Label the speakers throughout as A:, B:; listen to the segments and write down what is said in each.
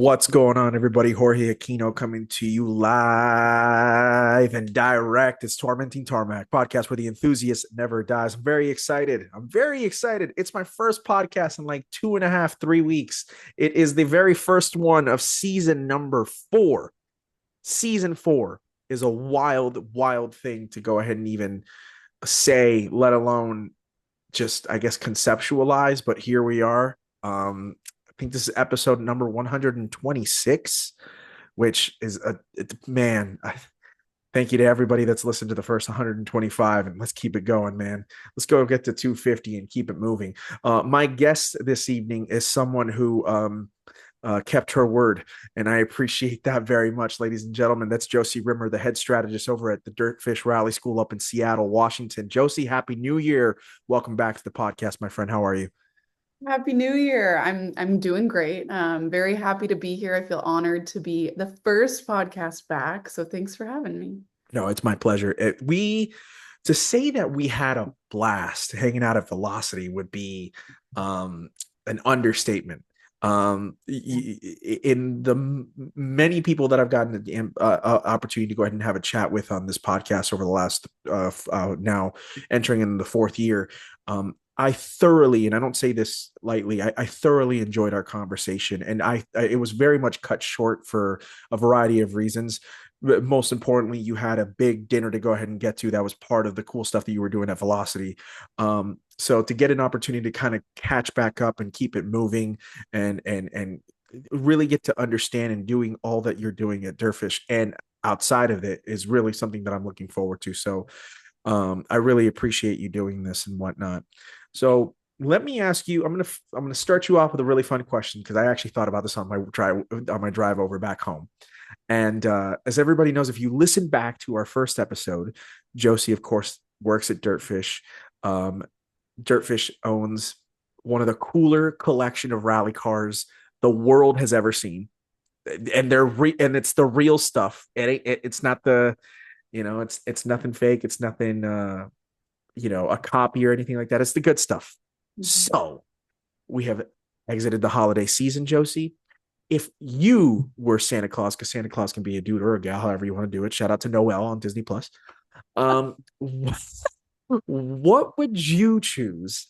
A: What's going on, everybody? Jorge Aquino coming to you live and direct. It's Tormenting Tarmac, podcast where the enthusiast never dies. I'm very excited. I'm very excited. It's my first podcast in like 2.5, 3 weeks. It is the very first one of season number 4. Season 4 is a wild, wild thing to go ahead and even say, let alone just, I guess, conceptualize. But here we are. I think this is episode number 126, which is man. Thank you to everybody that's listened to the first 125, and let's keep it going, man. Let's go get to 250 and keep it moving. My guest this evening is someone who kept her word, and I appreciate that very much, ladies and gentlemen. That's Josie Rimmer, the head strategist over at the DirtFish Rally School up in Seattle, Washington. Josie, happy New Year! Welcome back to the podcast, my friend. How are you?
B: Happy New Year. I'm doing great. Very happy to be here. I feel honored to be the first podcast back. So thanks for having me.
A: No, it's my pleasure. To say that we had a blast hanging out at Velocity would be an understatement. In the many people that I've gotten the opportunity to go ahead and have a chat with on this podcast over the last now entering in the fourth year, I thoroughly, and I don't say this lightly, I thoroughly enjoyed our conversation, and it was very much cut short for a variety of reasons. But most importantly, you had a big dinner to go ahead and get to. That was part of the cool stuff that you were doing at Velocity. So to get an opportunity to kind of catch back up and keep it moving and really get to understand and doing all that you're doing at DirtFish and outside of it is really something that I'm looking forward to. So I really appreciate you doing this and whatnot. So let me ask you. I'm gonna start you off with a really fun question because I actually thought about this on my drive over back home. And as everybody knows, if you listen back to our first episode, Josie, of course, works at DirtFish. Um, DirtFish owns one of the cooler collection of rally cars the world has ever seen, and and it's the real stuff. It's not the it's nothing fake. It's nothing a copy or anything like that. It's the good stuff.
B: Mhm.
A: So we have exited the holiday season, Josie. If you were Santa Claus, because Santa Claus can be a dude or a gal, however you want to do it. Shout out to Noel on Disney Plus. Um, what would you choose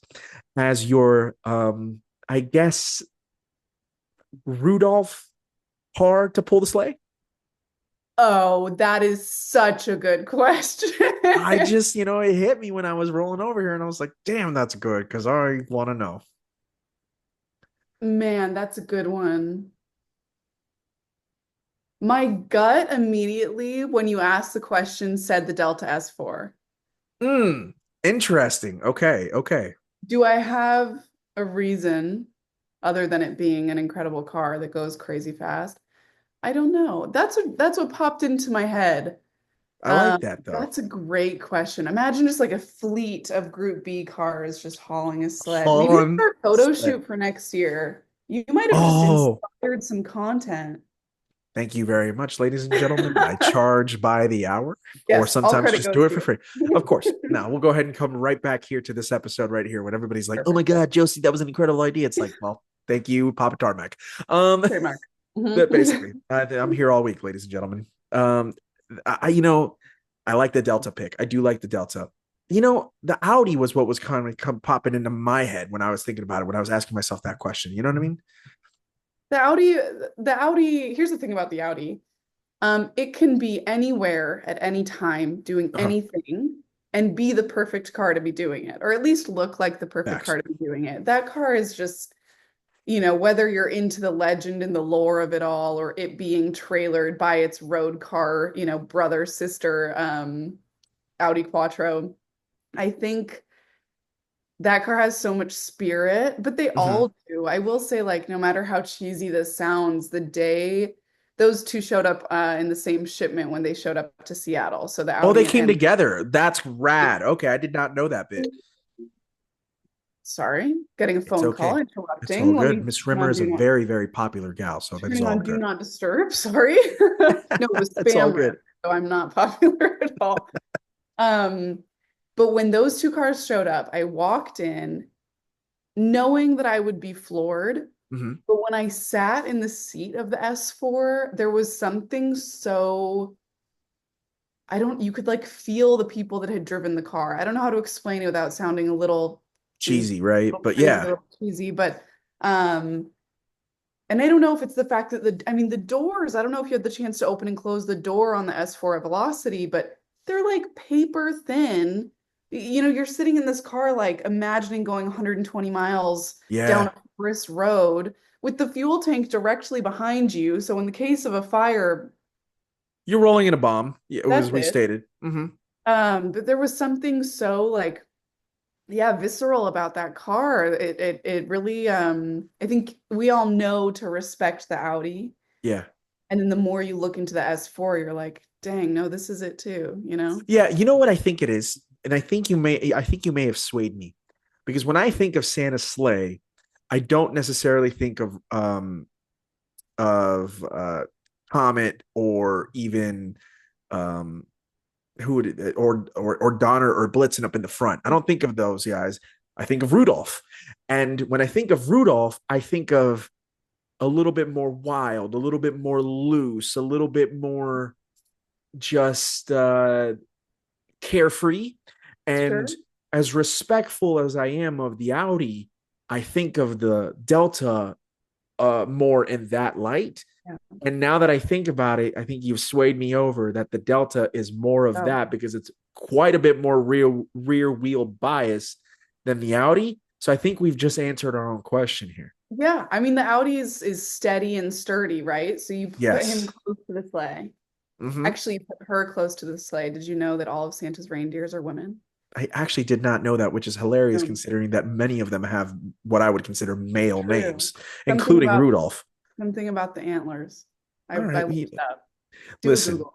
A: as your, I guess, Rudolph car to pull the sleigh?
B: Oh, that is such a good question.
A: I just, it hit me when I was rolling over here, and I was like, "Damn, that's good," because I want to know.
B: Man, that's a good one. My gut immediately, when you asked the question, said the Delta S4.
A: Hmm. Interesting. Okay. Okay.
B: Do I have a reason other than it being an incredible car that goes crazy fast? I don't know. That's what popped into my head.
A: I like that though.
B: That's a great question. Imagine just like a fleet of Group B cars just hauling a sled. Maybe that's
A: On
B: our photo
A: sled.
B: shoot for next year. You might have just
A: Oh,
B: inspired some content.
A: thank you very much, ladies and gentlemen. I charge by the hour, or
B: Yes, all
A: sometimes
B: credit
A: just do
B: goes
A: it
B: to
A: for free.
B: you.
A: Of course. Now we'll go ahead and come right back here to this episode right here when everybody's like, "Oh my
B: Perfect.
A: God, Josie, that was an incredible idea." It's like, well, thank you, Papa Tarmac. Um,
B: Trademark.
A: but
B: Mhm.
A: basically, I'm here all week, ladies and gentlemen. Um, I like the Delta pick. I do like the Delta. The Audi was what was kind of come popping into my head when I was thinking about it, when I was asking myself that question. You know what I mean?
B: The Audi, the Audi, here's the thing about the Audi. It can be anywhere at any time doing
A: Uh-huh.
B: anything and be the perfect car to be doing it, or at least look like the perfect
A: Facts.
B: car to be doing it. That car is just, whether you're into the legend and the lore of it all, or it being trailered by its road car, brother, sister, Audi Quattro. I think that car has so much spirit, but they
A: Hmm.
B: all do. I will say, like, no matter how cheesy this sounds, the day those two showed up in the same shipment when they showed up to Seattle. So the
A: Oh, they
B: Audi
A: came
B: and
A: together. That's rad. Okay, I did not know that bit.
B: sorry, getting a
A: It's
B: phone call,
A: okay. It's all
B: interrupting. Let
A: good.
B: me
A: Miss
B: turn
A: Rimmer
B: on
A: is
B: do
A: a
B: not
A: very, very popular gal, so that is
B: turning
A: all
B: on do
A: good.
B: not disturb. Sorry. No, it was
A: It's all
B: spam
A: good.
B: risk, so I'm not popular at all. Um, but when those two cars showed up, I walked in knowing that I would be floored
A: Hmm.
B: But when I sat in the seat of the S4, there was something so I don't, you could like feel the people that had driven the car. I don't know how to explain it without sounding a
A: Cheesy, right?
B: little
A: But
B: crazy, a
A: yeah,
B: little cheesy, but um, and I don't know if it's the fact that I mean, the doors, I don't know if you had the chance to open and close the door on the S4 at Velocity, but they're like paper thin. You know, you're sitting in this car, like imagining going 120 miles down
A: yeah,
B: a forest road with the fuel tank directly behind you. So in the case of a fire,
A: you're rolling in a bomb. Yeah, as
B: that's
A: we
B: it.
A: stated. Hmm.
B: But there was something so like, yeah, visceral about that car. It really I think we all know to respect the Audi.
A: Yeah.
B: And then the more you look into the S4, you're like, dang, no, this is it too, you know?
A: Yeah, you know what I think it is, and I think you may have swayed me, because when I think of Santa's sleigh, I don't necessarily think of Comet, or even um who would it, or Donner or Blitzen up in the front. I don't think of those guys. I think of Rudolph, and when I think of Rudolph, I think of a little bit more wild, a little bit more loose, a little bit more just carefree. And
B: Sure.
A: as respectful as I am of the Audi, I think of the Delta more in that light.
B: Yeah.
A: And now that I think about it, I think you've swayed me over that the Delta is more of
B: Oh,
A: that, because it's quite a bit more rear wheel bias than the Audi. So I think we've just answered our own question here.
B: yeah. I mean, the Audi is steady and sturdy, right? So you put him
A: Yes.
B: close to the sleigh.
A: Hmm.
B: Actually, you put her close to the sleigh. Did you know that all of Santa's reindeers are women?
A: I actually did not know that, which is hilarious
B: Um,
A: considering that many of them have what I would consider male
B: true.
A: names,
B: Something
A: including
B: about
A: Rudolph.
B: something about the antlers.
A: All
B: I
A: right,
B: looked it up. Do a
A: listen,
B: Google.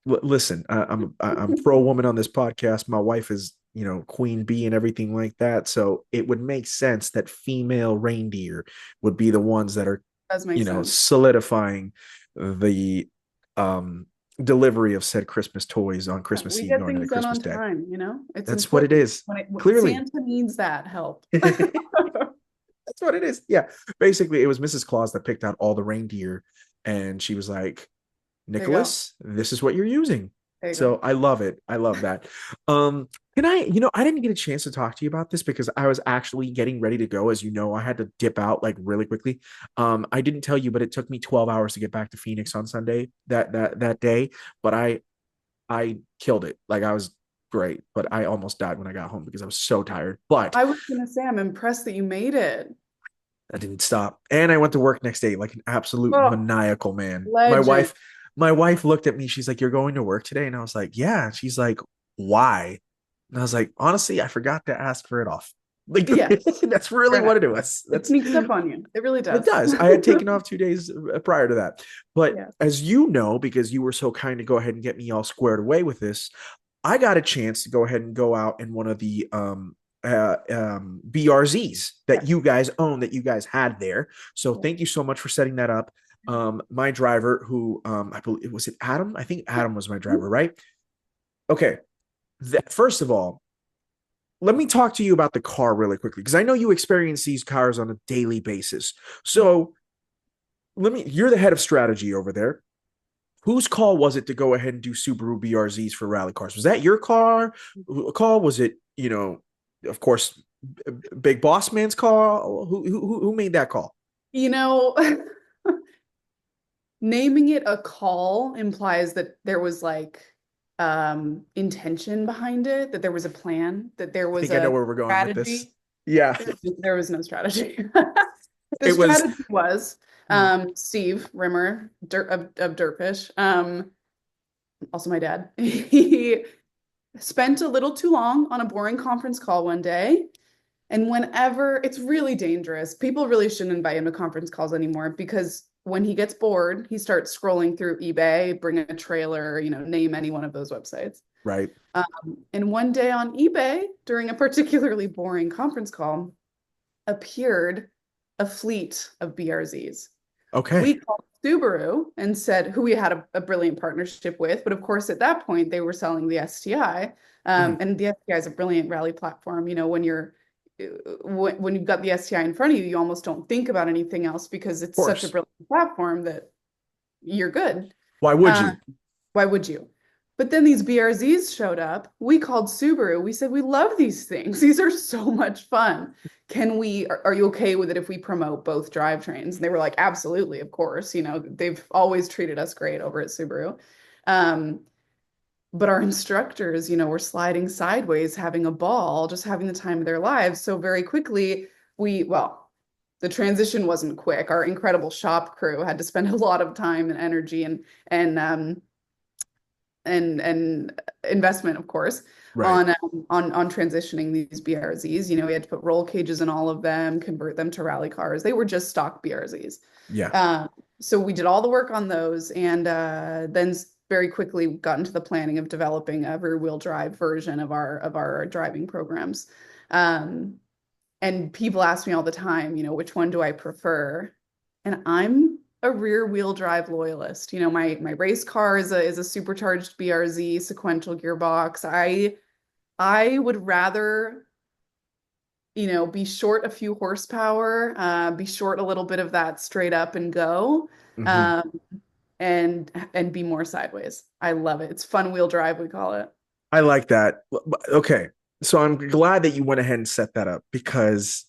A: listen. I'm pro woman on this podcast. My wife is, queen bee and everything like that. So it would make sense that female reindeer would be the ones that are,
B: Does make sense.
A: solidifying the um delivery of said Christmas toys on
B: Yeah,
A: Christmas
B: we
A: Eve
B: get
A: going into
B: things done
A: Christmas
B: on
A: Day.
B: time, you know? It's
A: That's what it
B: important
A: is.
B: when
A: Clearly.
B: Santa needs that help.
A: That's what it is. Yeah. Basically, it was Mrs. Claus that picked out all the reindeer, and she was like,
B: There you go.
A: Nicholas, this is what you're using.
B: There you
A: So
B: go.
A: I love it. I love that. Can I didn't get a chance to talk to you about this because I was actually getting ready to go. As you know, I had to dip out like really quickly. I didn't tell you, but it took me 12 hours to get back to Phoenix on Sunday that day. But I killed it. Like, I was great, but I almost died when I got home because I was so tired. But
B: I was gonna say I'm impressed that you made it.
A: I didn't stop. And I went to work next day like an absolute
B: Oh,
A: maniacal man. My
B: legend.
A: wife, my wife looked at me. She's like, "You're going to work today?" And I was like, "Yeah." And she's like, "Why?" And I was like, "Honestly, I forgot to ask for it off." Like,
B: Yes.
A: that's really what it was.
B: It
A: That's
B: sneaks up on you. It really
A: It
B: does.
A: does. I had taken off 2 days prior to that. But
B: Yeah.
A: as you know, because you were so kind to go ahead and get me all squared away with this, I got a chance to go ahead and go out in one of the BRZs
B: Yeah.
A: that you guys own, that you guys had there. So
B: Yeah.
A: thank you so much for setting that up. My driver, who I believe, was it Adam? I think Adam was my driver, right? Okay. First of all, let me talk to you about the car really quickly, because I know you experience these cars on a daily basis. So you're the head of strategy over there. Whose call was it to go ahead and do Subaru BRZs for rally cars? Was that your call? Was it, of course, Big Boss Man's call? Who made that call?
B: You know, naming it a call implies that there was like intention behind it, that there was a plan, that there
A: I
B: was
A: think I know
B: a
A: where we're going with this.
B: strategy.
A: Yeah,
B: There was no strategy. The
A: it was.
B: strategy was
A: Hmm.
B: Steve Rimmer of DirtFish, also my dad. He spent a little too long on a boring conference call one day. And whenever it's really dangerous, people really shouldn't invite him to conference calls anymore because when he gets bored, he starts scrolling through eBay, bring a trailer, name any one of those websites.
A: Right.
B: And one day on eBay, during a particularly boring conference call, appeared a fleet of BRZs. We
A: Okay.
B: called Subaru and said, who we had a brilliant partnership with. But of course, at that point, they were selling the STI.
A: Mhm.
B: And the STI is a brilliant rally platform. When you're when you've got the STI in front of you, you almost don't think about anything else because
A: Of
B: it's such a
A: course.
B: brilliant platform that you're good.
A: Why would
B: Uh,
A: you?
B: why would you? But then these BRZs showed up. We called Subaru. We said, we love these things. These are so much fun. Are you okay with it if we promote both drivetrains? And they were like, absolutely, of course. They've always treated us great over at Subaru. Um, but our instructors, were sliding sideways, having a ball, just having the time of their lives. So very quickly, well, the transition wasn't quick. Our incredible shop crew had to spend a lot of time and energy and and investment, of course,
A: Right.
B: on transitioning these BRZs. We had to put roll cages in all of them, convert them to rally cars. They were just stock BRZs.
A: Yeah.
B: So we did all the work on those, and then very quickly got into the planning of developing a rear-wheel drive version of our driving programs. Um, and people ask me all the time, which one do I prefer? And I'm a rear wheel drive loyalist. My race car is a supercharged BRZ sequential gearbox. I would rather, be short a few horsepower, be short a little bit of that straight up and go,
A: Hmm.
B: um, and be more sideways. I love it. It's fun wheel drive, we call it.
A: I like that. Okay. So I'm glad that you went ahead and set that up because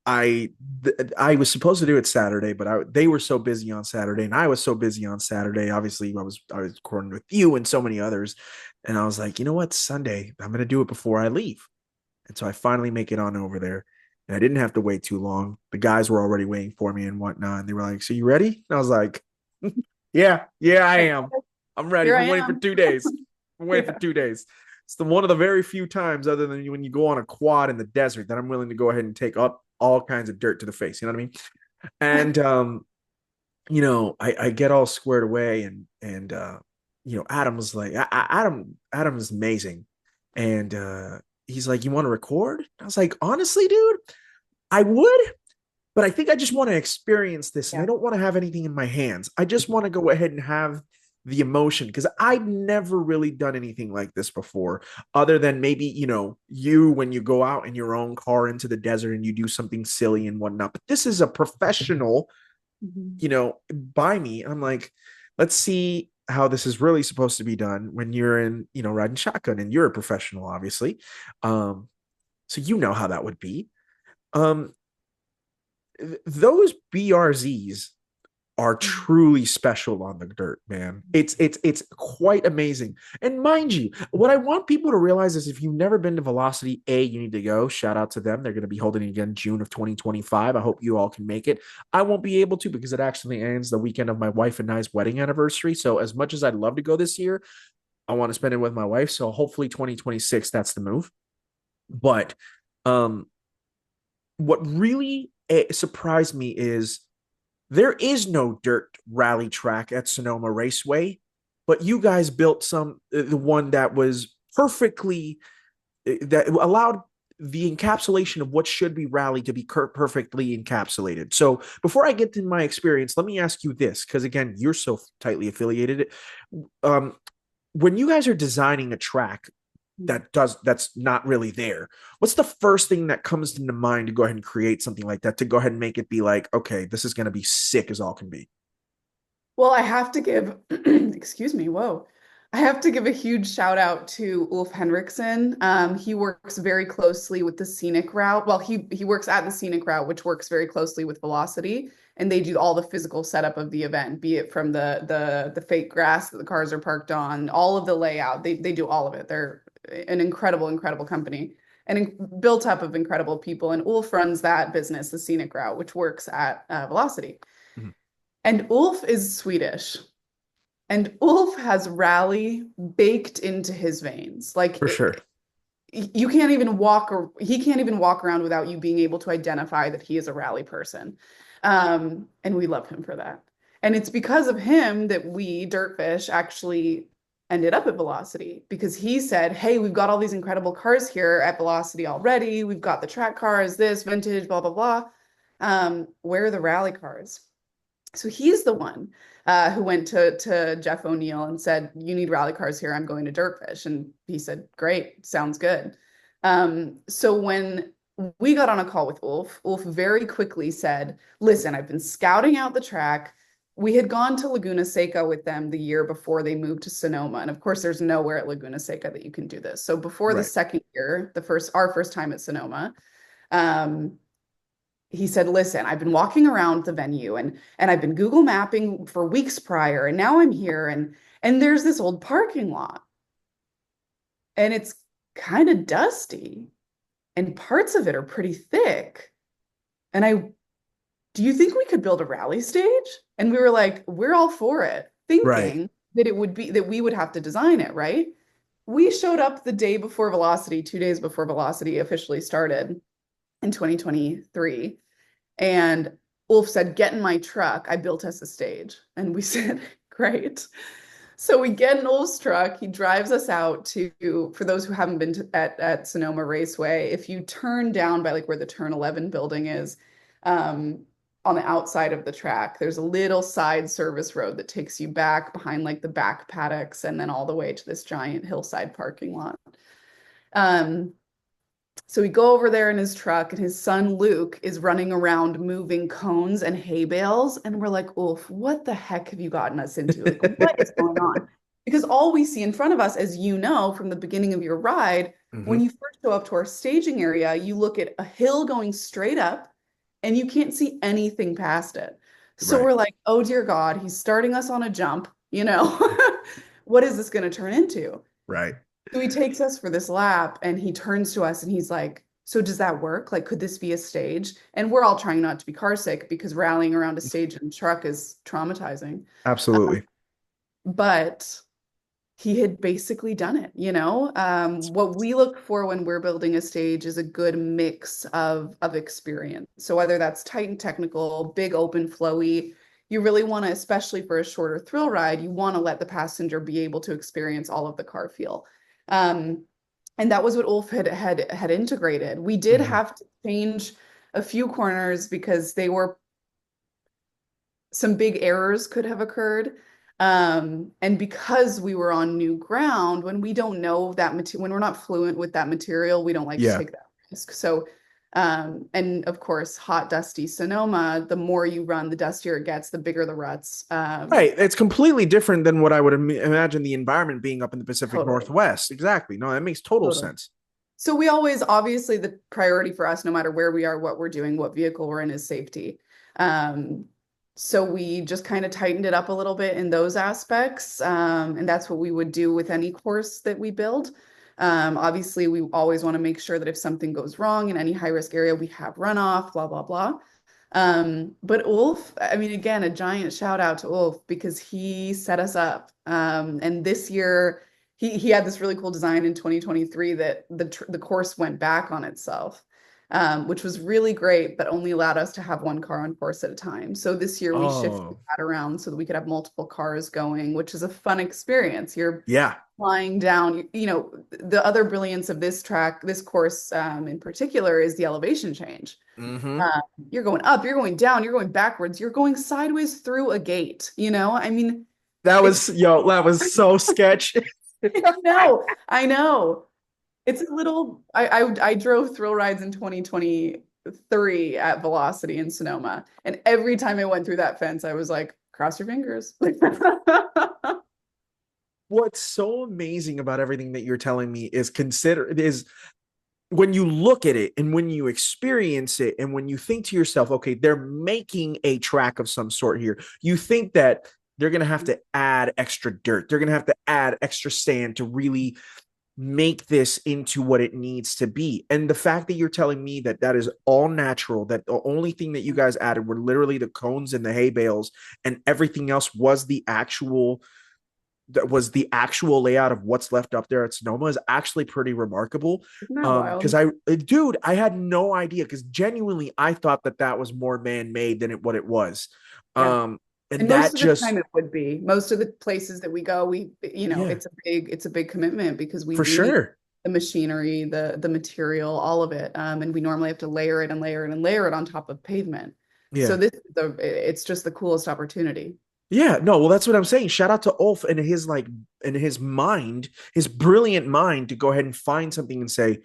A: I I was supposed to do it Saturday, but they were so busy on Saturday, and I was so busy on Saturday. Obviously, I was recording with you and so many others, and I was like, you know what, Sunday I'm gonna do it before I leave, and so I finally make it on over there, and I didn't have to wait too long. The guys were already waiting for me and whatnot, and they were like, "So you ready?" And I was like, "Yeah, yeah, I am. I'm ready.
B: Here
A: I've
B: I
A: been waiting for
B: am.
A: 2 days. I'm waiting for
B: Yeah.
A: 2 days." It's one of the very few times, other than when you go on a quad in the desert, that I'm willing to go ahead and take up all kinds of dirt to the face. You know what I mean? And I get all squared away, and Adam was like, Adam is amazing, and he's like, "You want to record?" I was like, "Honestly, dude, I would." But I think I just want to experience this and I
B: Yeah.
A: don't want to have anything in my hands. I just want to go ahead and have the emotion because I've never really done anything like this before, other than maybe, you when you go out in your own car into the desert and you do something silly and whatnot. But this is a professional,
B: Mhm.
A: by me. I'm like, let's see how this is really supposed to be done when you're in, riding shotgun and you're a professional, obviously. So you know how that would be. Um, those BRZs are
B: Mhm.
A: truly special on the dirt, man. It's quite amazing. And mind you, what I want people to realize is if you've never been to Velocity, you need to go. Shout out to them. They're going to be holding it again June of 2025. I hope you all can make it. I won't be able to because it actually ends the weekend of my wife and I's wedding anniversary. So as much as I'd love to go this year, I want to spend it with my wife. So hopefully 2026, that's the move. But um, what really surprised me is there is no dirt rally track at Sonoma Raceway, but you guys built the one that was perfectly, that allowed the encapsulation of what should be rally to be perfectly encapsulated. So before I get to my experience, let me ask you this, because again, you're so tightly affiliated. Um, when you guys are designing a track, that's not really there. What's the first thing that comes into mind to go ahead and create something like that to go ahead and make it be like, okay, this is going to be sick as all can be?
B: Well, I have to give, excuse me, whoa. I have to give a huge shout out to Ulf Henriksen. He works very closely with the scenic route. Well, he works at the scenic route, which works very closely with Velocity, and they do all the physical setup of the event, be it from the fake grass that the cars are parked on, all of the layout. They do all of it. They're an incredible, incredible company and built up of incredible people. And Ulf runs that business, the scenic route, which works at Velocity.
A: Mhm.
B: And Ulf is Swedish. And Ulf has rally baked into his veins.
A: For sure.
B: You can't even walk, or he can't even walk around without you being able to identify that he is a rally person. And we love him for that. And it's because of him that we, Dirtfish, actually ended up at Velocity because he said, "Hey, we've got all these incredible cars here at Velocity already. We've got the track cars, this vintage, blah, blah, blah. Where are the rally cars?" So he's the one who went to Jeff O'Neill and said, "You need rally cars here. I'm going to Dirtfish." And he said, "Great, sounds good." So when we got on a call with Ulf. Ulf very quickly said, listen, I've been scouting out the track. We had gone to Laguna Seca with them the year before they moved to Sonoma. And of course, there's nowhere at Laguna Seca that you can do this. So before the
A: Right.
B: second year, our first time at Sonoma, um, he said, listen, I've been walking around the venue and I've been Google mapping for weeks prior, and now I'm here and there's this old parking lot and it's kind of dusty and parts of it are pretty thick. And do you think we could build a rally stage? And we were like, we're all for it,
A: Right.
B: thinking that it would be that we would have to design it, right? We showed up the day before Velocity, 2 days before Velocity officially started in 2023. And Ulf said, get in my truck. I built us a stage. And we said, great. So we get in Ulf's truck. He drives us out to, for those who haven't been at Sonoma Raceway, if you turn down by like where the Turn 11 building is, on the outside of the track, there's a little side service road that takes you back behind like the back paddocks and then all the way to this giant hillside parking lot. Um, so we go over there in his truck, and his son Luke is running around moving cones and hay bales. And we're like, Ulf, what the heck have you gotten us into? Like, what is going on? Because all we see in front of us, as you know from the beginning of your ride, when
A: Hmm.
B: you first go up to our staging area, you look at a hill going straight up and you can't see anything past it. So
A: Right.
B: we're like, oh dear God, he's starting us on a jump, you know? What is this going to turn into?
A: Right.
B: So he takes us for this lap and he turns to us and he's like, so does that work? Like, could this be a stage? And we're all trying not to be car sick because rallying around a stage in a truck is traumatizing.
A: Absolutely.
B: But he had basically done it, you know? What we look for when we're building a stage is a good mix of experience. So whether that's tight and technical, big open flowy, you really want to, especially for a shorter thrill ride, you want to let the passenger be able to experience all of the car feel. Um, and that was what Ulf had integrated. We did
A: Hmm.
B: have to change a few corners because they were some big errors could have occurred. And because we were on new ground, when we don't know that material, when we're not fluent with that material, we don't like to
A: Yeah.
B: take that risk. So, and of course, hot, dusty Sonoma, the more you run, the dustier it gets, the bigger the ruts.
A: Right. It's completely different than what I would imagine the environment being up in the Pacific
B: Totally,
A: Northwest. Exactly. No, that makes total
B: totally.
A: sense.
B: So we always, obviously, the priority for us, no matter where we are, what we're doing, what vehicle we're in, is safety. Um, so we just kind of tightened it up a little bit in those aspects. And that's what we would do with any course that we build. Obviously, we always want to make sure that if something goes wrong in any high risk area, we have runoff, blah, blah, blah. But Ulf, I mean, again, a giant shout out to Ulf because he set us up. And this year, he had this really cool design in 2023 that the course went back on itself, which was really great, but only allowed us to have one car on course at a time. So this year we shifted
A: Oh,
B: that around so that we could have multiple cars going, which is a fun experience. You're
A: yeah.
B: flying down, you know, the other brilliance of this track, this course in particular, is the elevation change.
A: Hmm.
B: Uh, you're going up, you're going down, you're going backwards, you're going sideways through a gate, you know? I mean,
A: That
B: it's
A: was, yo, that was so sketch.
B: I know. It's a little. I drove thrill rides in 2023 at Velocity in Sonoma, and every time I went through that fence, I was like, "Cross your fingers."
A: What's so amazing about everything that you're telling me is when you look at it and when you experience it and when you think to yourself, okay, they're making a track of some sort here, you think that they're going to have to add extra dirt. They're going to have to add extra sand to really make this into what it needs to be. And the fact that you're telling me that that is all natural, that the only thing that you guys added were literally the cones and the hay bales, and everything else was the actual layout of what's left up there at Sonoma is actually pretty remarkable.
B: Isn't that
A: Because
B: wild?
A: dude, I had no idea. Because genuinely, I thought that that was more man-made than what it was.
B: Yeah.
A: Um, and
B: And most
A: that
B: of the time
A: just,
B: it would be. Most of the places that we go,
A: yeah,
B: it's a big commitment because we
A: for
B: do need
A: sure.
B: the machinery, the material, all of it. And we normally have to layer it and layer it and layer it on top of pavement. So
A: Yeah.
B: it's just the coolest opportunity.
A: Yeah, no, well, that's what I'm saying. Shout out to Ulf and his mind, his brilliant mind to go ahead and find something and say,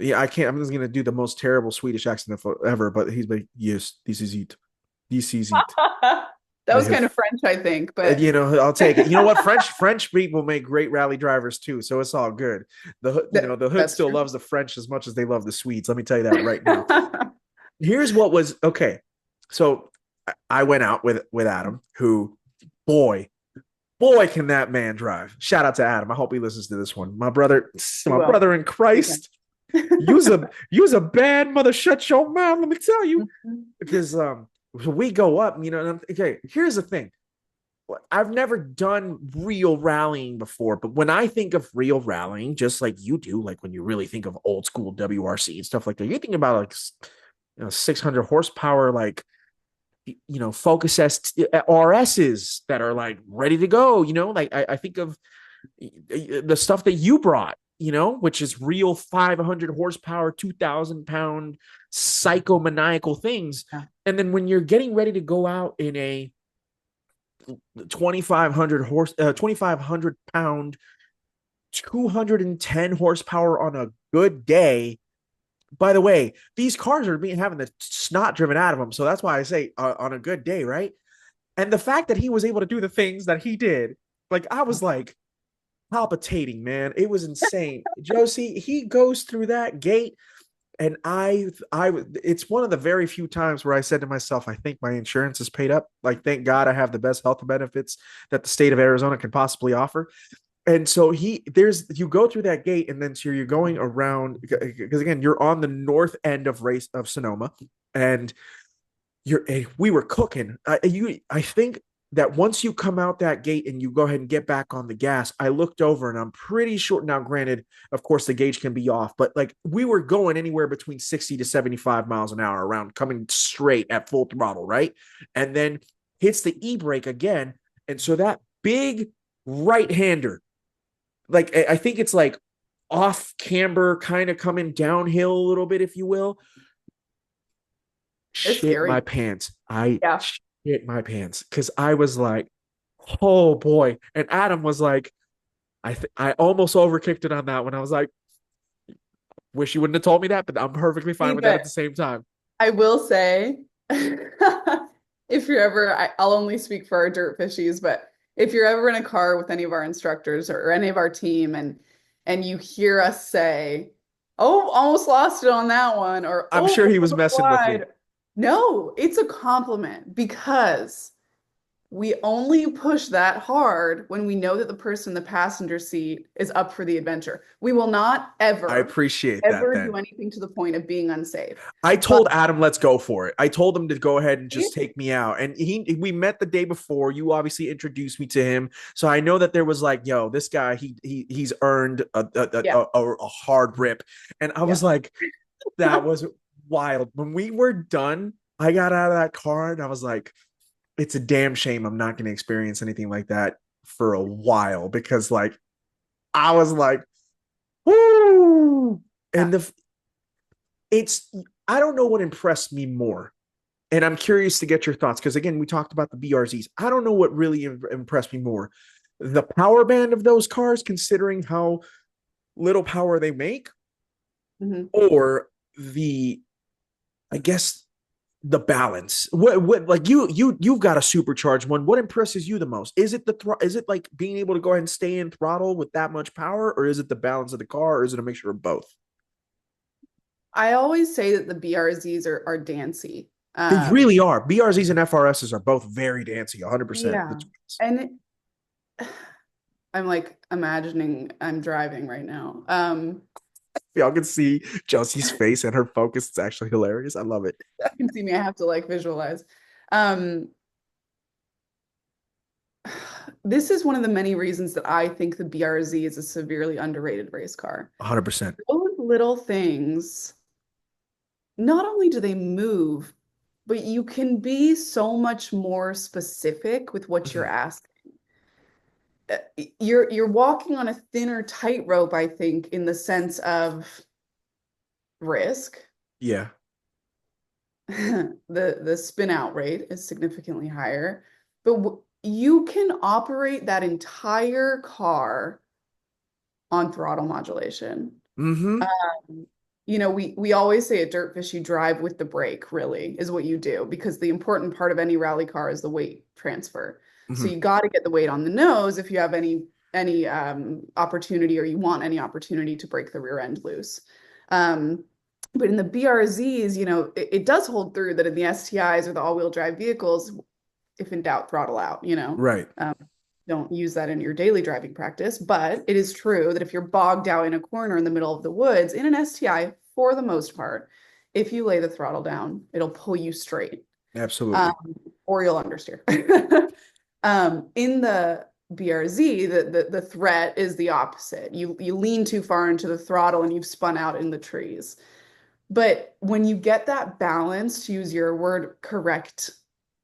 A: Yeah, I can't. I'm just gonna do the most terrible Swedish accent ever, but he's like, yes, this is it. This is it.
B: That
A: I
B: was kind
A: have,
B: of French, I think, but
A: I'll take it. You know what? French people make great rally drivers too, so it's all good. The hood
B: that's
A: still
B: true.
A: loves the French as much as they love the Swedes. Let me tell you that right now. Here's what was okay. So I went out with Adam, who, boy, boy, can that man drive. Shout out to Adam. I hope he listens to this one.
B: You
A: My
B: will.
A: brother in
B: Big time.
A: Christ. Use a bad mother. Shut your mouth. Let me tell you, because we go up. Okay. Here's the thing. I've never done real rallying before, but when I think of real rallying, just like you do, like when you really think of old school WRC and stuff like that, you think about like 600 horsepower, like Focus RSs that are like ready to go. Like I think of the stuff that you brought, which is real 500 horsepower, 2,000 pound psychomaniacal things.
B: Yeah.
A: And then when you're getting ready to go out in a 2,500 pound, 210 horsepower on a good day. By the way, these cars are having the snot driven out of them. So that's why I say on a good day, right? And the fact that he was able to do the things that he did, like I was like palpitating, man. It was insane. Josie, he goes through that gate, and it's one of the very few times where I said to myself, I think my insurance is paid up. Like, thank God I have the best health benefits that the state of Arizona can possibly offer. And so you go through that gate, and then so you're going around, because again, you're on the north end of Sonoma, and we were cooking. I think that once you come out that gate and you go ahead and get back on the gas, I looked over and I'm pretty sure. Now, granted, of course, the gauge can be off, but like we were going anywhere between 60 to 75 miles an hour around, coming straight at full throttle, right? And then hits the e-brake again. And so that big right hander, like I think it's like off camber, kind of coming downhill a little bit, if you will.
B: It's
A: Shit my
B: scary.
A: pants. I
B: Yeah.
A: shit my pants because I was like, oh boy. And Adam was like, I almost overkicked it on that one. I was like, wish you wouldn't have told me that, but I'm perfectly
B: See,
A: fine with that at
B: but
A: the same time.
B: I will say, if you're ever, I'll only speak for our dirt fishies, but if you're ever in a car with any of our instructors or any of our team and you hear us say, "Oh, almost lost it on that one," or
A: I'm
B: "Oh,
A: sure
B: a
A: he was
B: little
A: messing with you.
B: wide," no, it's a compliment because we only push that hard when we know that the person in the passenger seat is up for the adventure. We will not
A: I
B: ever,
A: appreciate that
B: ever do
A: then.
B: anything to the point of being unsafe.
A: I
B: But
A: told Adam, let's go for it. I told him to go ahead and just take me out. And we met the day before. You obviously introduced me to him. So I know that there was like, yo, this guy, he's earned
B: yeah,
A: a hard rip. And I was
B: yeah.
A: like, that was wild. When we were done, I got out of that car and I was like, it's a damn shame I'm not going to experience anything like that for a while because like I was like, whoo.
B: Yeah.
A: And it's I don't know what impressed me more. And I'm curious to get your thoughts because again, we talked about the BRZs. I don't know what really impressed me more. The power band of those cars, considering how little power they make,
B: Mhm.
A: or the I guess the balance. What like you've got a supercharged one. What impresses you the most? Is it is it like being able to go ahead and stay in throttle with that much power, or is it the balance of the car, or is it a mixture of both?
B: I always say that the BRZs are dancy.
A: They
B: Um,
A: really are. BRZs and FRSs are both very dancy, 100%.
B: yeah. And I'm like imagining I'm driving right now.
A: Y'all can see Chelsea's face and her focus. It's actually hilarious. I love it.
B: You can see me, I have to like visualize. Um, this is one of the many reasons that I think the BRZ is a severely underrated race car.
A: 100%.
B: Those little things, not only do they move, but you can be so much more specific with what you're
A: Mhm.
B: asking. You're walking on a thinner tightrope, I think, in the sense of risk.
A: Yeah.
B: The spin out rate is significantly higher, but you can operate that entire car on throttle modulation.
A: Mm-hmm.
B: Um, we always say at Dirtfish, you drive with the brake, really, is what you do, because the important part of any rally car is the weight transfer. So
A: Mhm.
B: you got to get the weight on the nose if you have any opportunity, or you want any opportunity to break the rear end loose. Um, but in the BRZs, it does hold through that in the STIs or the all-wheel drive vehicles, if in doubt, throttle out,
A: Right.
B: don't use that in your daily driving practice. But it is true that if you're bogged out in a corner in the middle of the woods in an STI, for the most part, if you lay the throttle down, it'll pull you straight, um,
A: Absolutely.
B: or you'll understeer. In the BRZ, the threat is the opposite. You lean too far into the throttle and you've spun out in the trees. But when you get that balance, to use your word, correct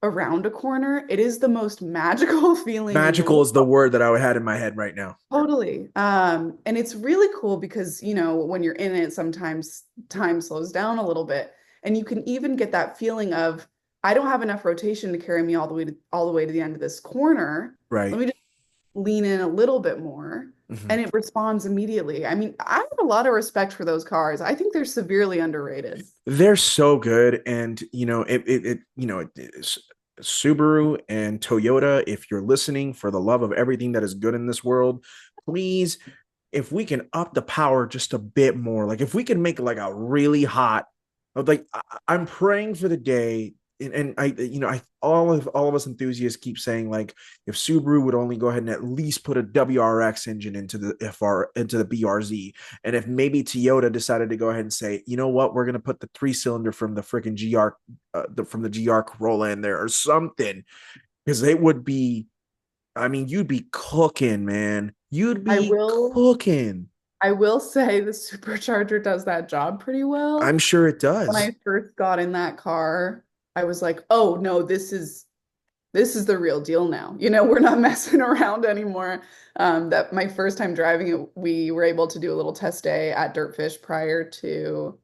B: around a corner, it is the most magical feeling in the
A: Magical
B: world.
A: is the word that I had in my head right now.
B: Totally. And it's really cool because, when you're in it, sometimes time slows down a little bit. And you can even get that feeling of, I don't have enough rotation to carry me all the way to the end of this corner.
A: Right.
B: Let me just lean in a little bit more.
A: Mhm.
B: And it responds immediately. I mean, I have a lot of respect for those cars. I think they're severely underrated.
A: They're so good, and it's Subaru and Toyota. If you're listening, for the love of everything that is good in this world, please, if we can up the power just a bit more, like if we can make like a really hot, like I'm praying for the day, and I all of us enthusiasts keep saying, like, if Subaru would only go ahead and at least put a WRX engine into the BRZ, and if maybe Toyota decided to go ahead and say, you know what, we're gonna put the 3 cylinder from the freaking GR, from the GR Corolla in there or something, because it would be, I mean, you'd be cooking, man. You'd
B: I
A: be
B: will
A: cooking.
B: I will say the supercharger does that job pretty
A: I'm
B: well.
A: sure it
B: When
A: does.
B: I first got in that car, I was like, "Oh no, this is the real deal now. We're not messing around anymore." That my first time driving it, we were able to do a little test day at Dirtfish prior to,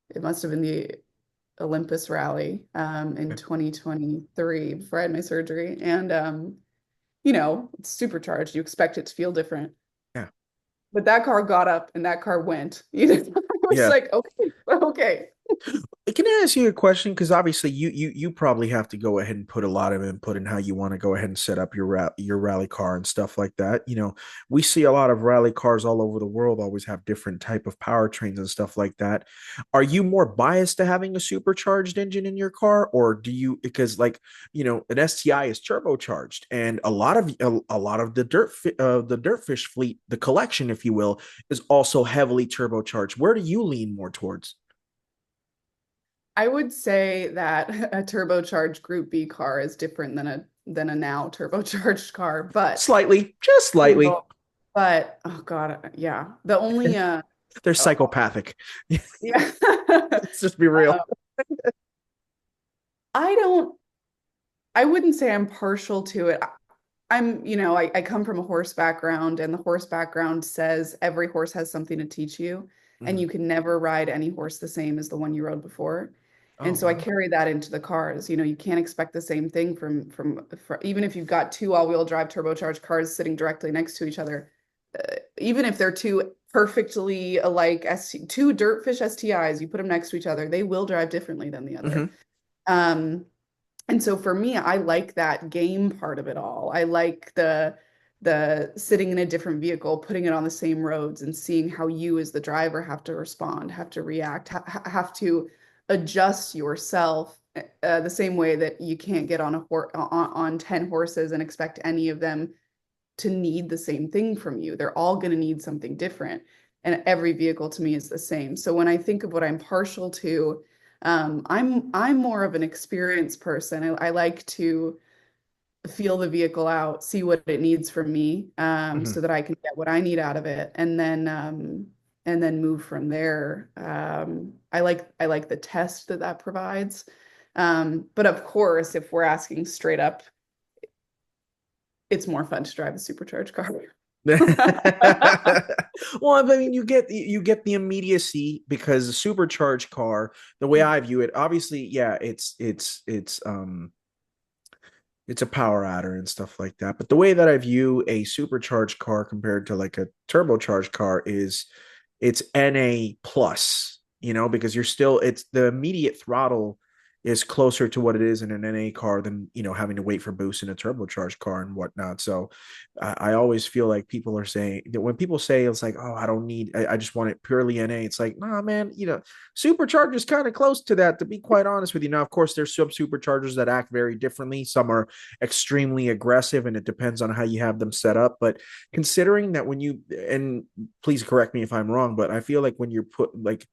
B: it must have been the Olympus rally in 2023 before I had my surgery. And it's supercharged. You expect it to feel different.
A: Yeah.
B: But that car got up and that car went. I was
A: Yeah.
B: like, okay, okay.
A: Can I ask you a question? Because obviously you probably have to go ahead and put a lot of input in how you want to go ahead and set up your rally car and stuff like that. We see a lot of rally cars all over the world always have different type of powertrains and stuff like that. Are you more biased to having a supercharged engine in your car, or do you, because like, an STI is turbocharged, and a lot of the Dirtfish fleet, the collection, if you will, is also heavily turbocharged. Where do you lean more towards?
B: I would say that a turbocharged Group B car is different than a now turbocharged car, but
A: Slightly, just slightly.
B: oh God, yeah. The only
A: They're
B: oh,
A: psychopathic.
B: yeah.
A: Let's just be real.
B: Uh, I don't I wouldn't say I'm partial to it. I come from a horse background, and the horse background says every horse has something to teach you, and
A: Mhm.
B: you can never ride any horse the same as the one you rode before.
A: Oh
B: And so I
A: wow.
B: carry that into the cars. You can't expect the same thing from even if you've got two all-wheel drive turbocharged cars sitting directly next to each other, even if they're two perfectly alike two Dirtfish STIs, you put them next to each other, they will drive differently than the other.
A: Hmm.
B: Um, and so for me, I like that game part of it all. I like the sitting in a different vehicle, putting it on the same roads and seeing how you as the driver have to respond, have to react, have to adjust yourself the same way that you can't get on 10 horses and expect any of them to need the same thing from you. They're all going to need something different. And every vehicle to me is the same. So when I think of what I'm partial to, I'm more of an experienced person. I like to feel the vehicle out, see what it needs from me,
A: Hmm.
B: so that I can get what I need out of it, and then move from there. I like the test that provides. But of course, if we're asking straight up, it's more fun to drive a supercharged car.
A: Well, I mean, you get the immediacy, because the supercharged car, the way I view it, obviously, yeah, it's a power adder and stuff like that. But the way that I view a supercharged car compared to like a turbocharged car is it's NA plus, because you're still, it's the immediate throttle is closer to what it is in an NA car than, having to wait for boost in a turbocharged car and whatnot. So I always feel like people are saying that when people say it's like, oh, I don't need, I just want it purely NA. It's like, nah, man, supercharged is kind of close to that, to be quite honest with you. Now, of course, there's some superchargers that act very differently. Some are extremely aggressive, and it depends on how you have them set up. But considering that and please correct me if I'm wrong, but I feel like when you're put like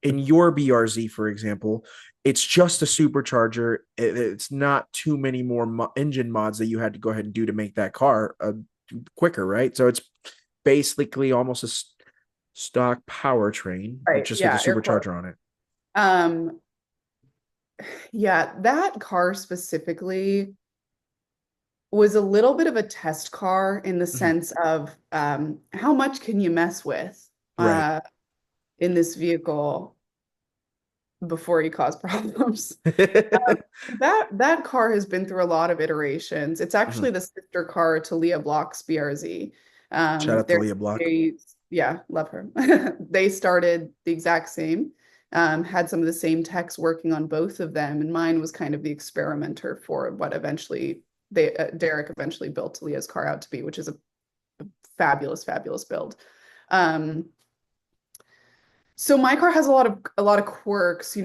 A: in your BRZ, for example, it's just a supercharger. It's not too many more engine mods that you had to go ahead and do to make that car quicker, right? So it's basically almost a stock powertrain, but
B: Right.
A: just with a
B: Yeah, air quote.
A: supercharger on it.
B: Um, yeah, that car specifically was a little bit of a test car in the
A: Mhm.
B: sense of how much can you mess with
A: Right.
B: uh, in this vehicle before you cause problems. That car has been through a lot of iterations. It's actually
A: Mhm.
B: the sister car to Leah Block's BRZ.
A: Shout out to
B: They're
A: Leah Block.
B: they yeah, love her. They started the exact same, had some of the same techs working on both of them, and mine was kind of the experimenter for what eventually Derek eventually built Leah's car out to be, which is a fabulous, fabulous build. Um, so my car has a lot of quirks,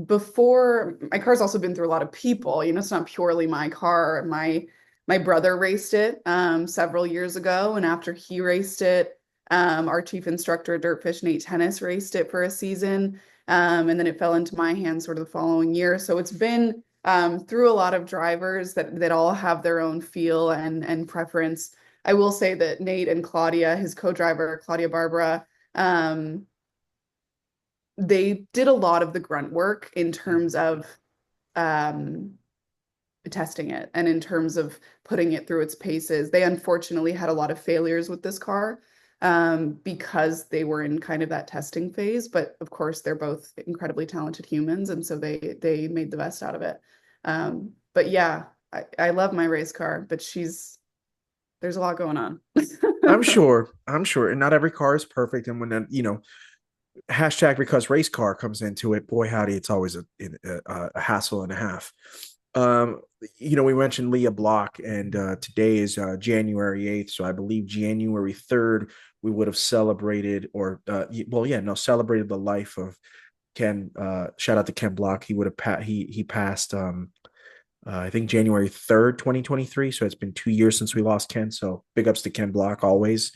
B: before my car's also been through a lot of people, it's not purely my car. My brother raced it several years ago, and after he raced it, our chief instructor, DirtFish Nate Tennis, raced it for a season. And then it fell into my hands sort of the following year. So it's been through a lot of drivers that all have their own feel and preference. I will say that Nate and Claudia, his co-driver, Claudia Barbara, um, they did a lot of the grunt work in terms of um, testing it and in terms of putting it through its paces. They unfortunately had a lot of failures with this car because they were in kind of that testing phase. But of course, they're both incredibly talented humans, and so they made the best out of it. But yeah, I love my race car, but there's a lot going on.
A: I'm sure. I'm sure. And not every car is perfect. And when that, hashtag because race car comes into it, boy howdy, it's always a hassle and a half. Um, we mentioned Leah Block, and today is January 8th, so I believe January 3rd we would have celebrated, or well, yeah, no, celebrated the life of Ken. Shout out to Ken Block. He would have he passed. I think January 3rd, 2023. So it's been 2 years since we lost Ken. So big ups to Ken Block always.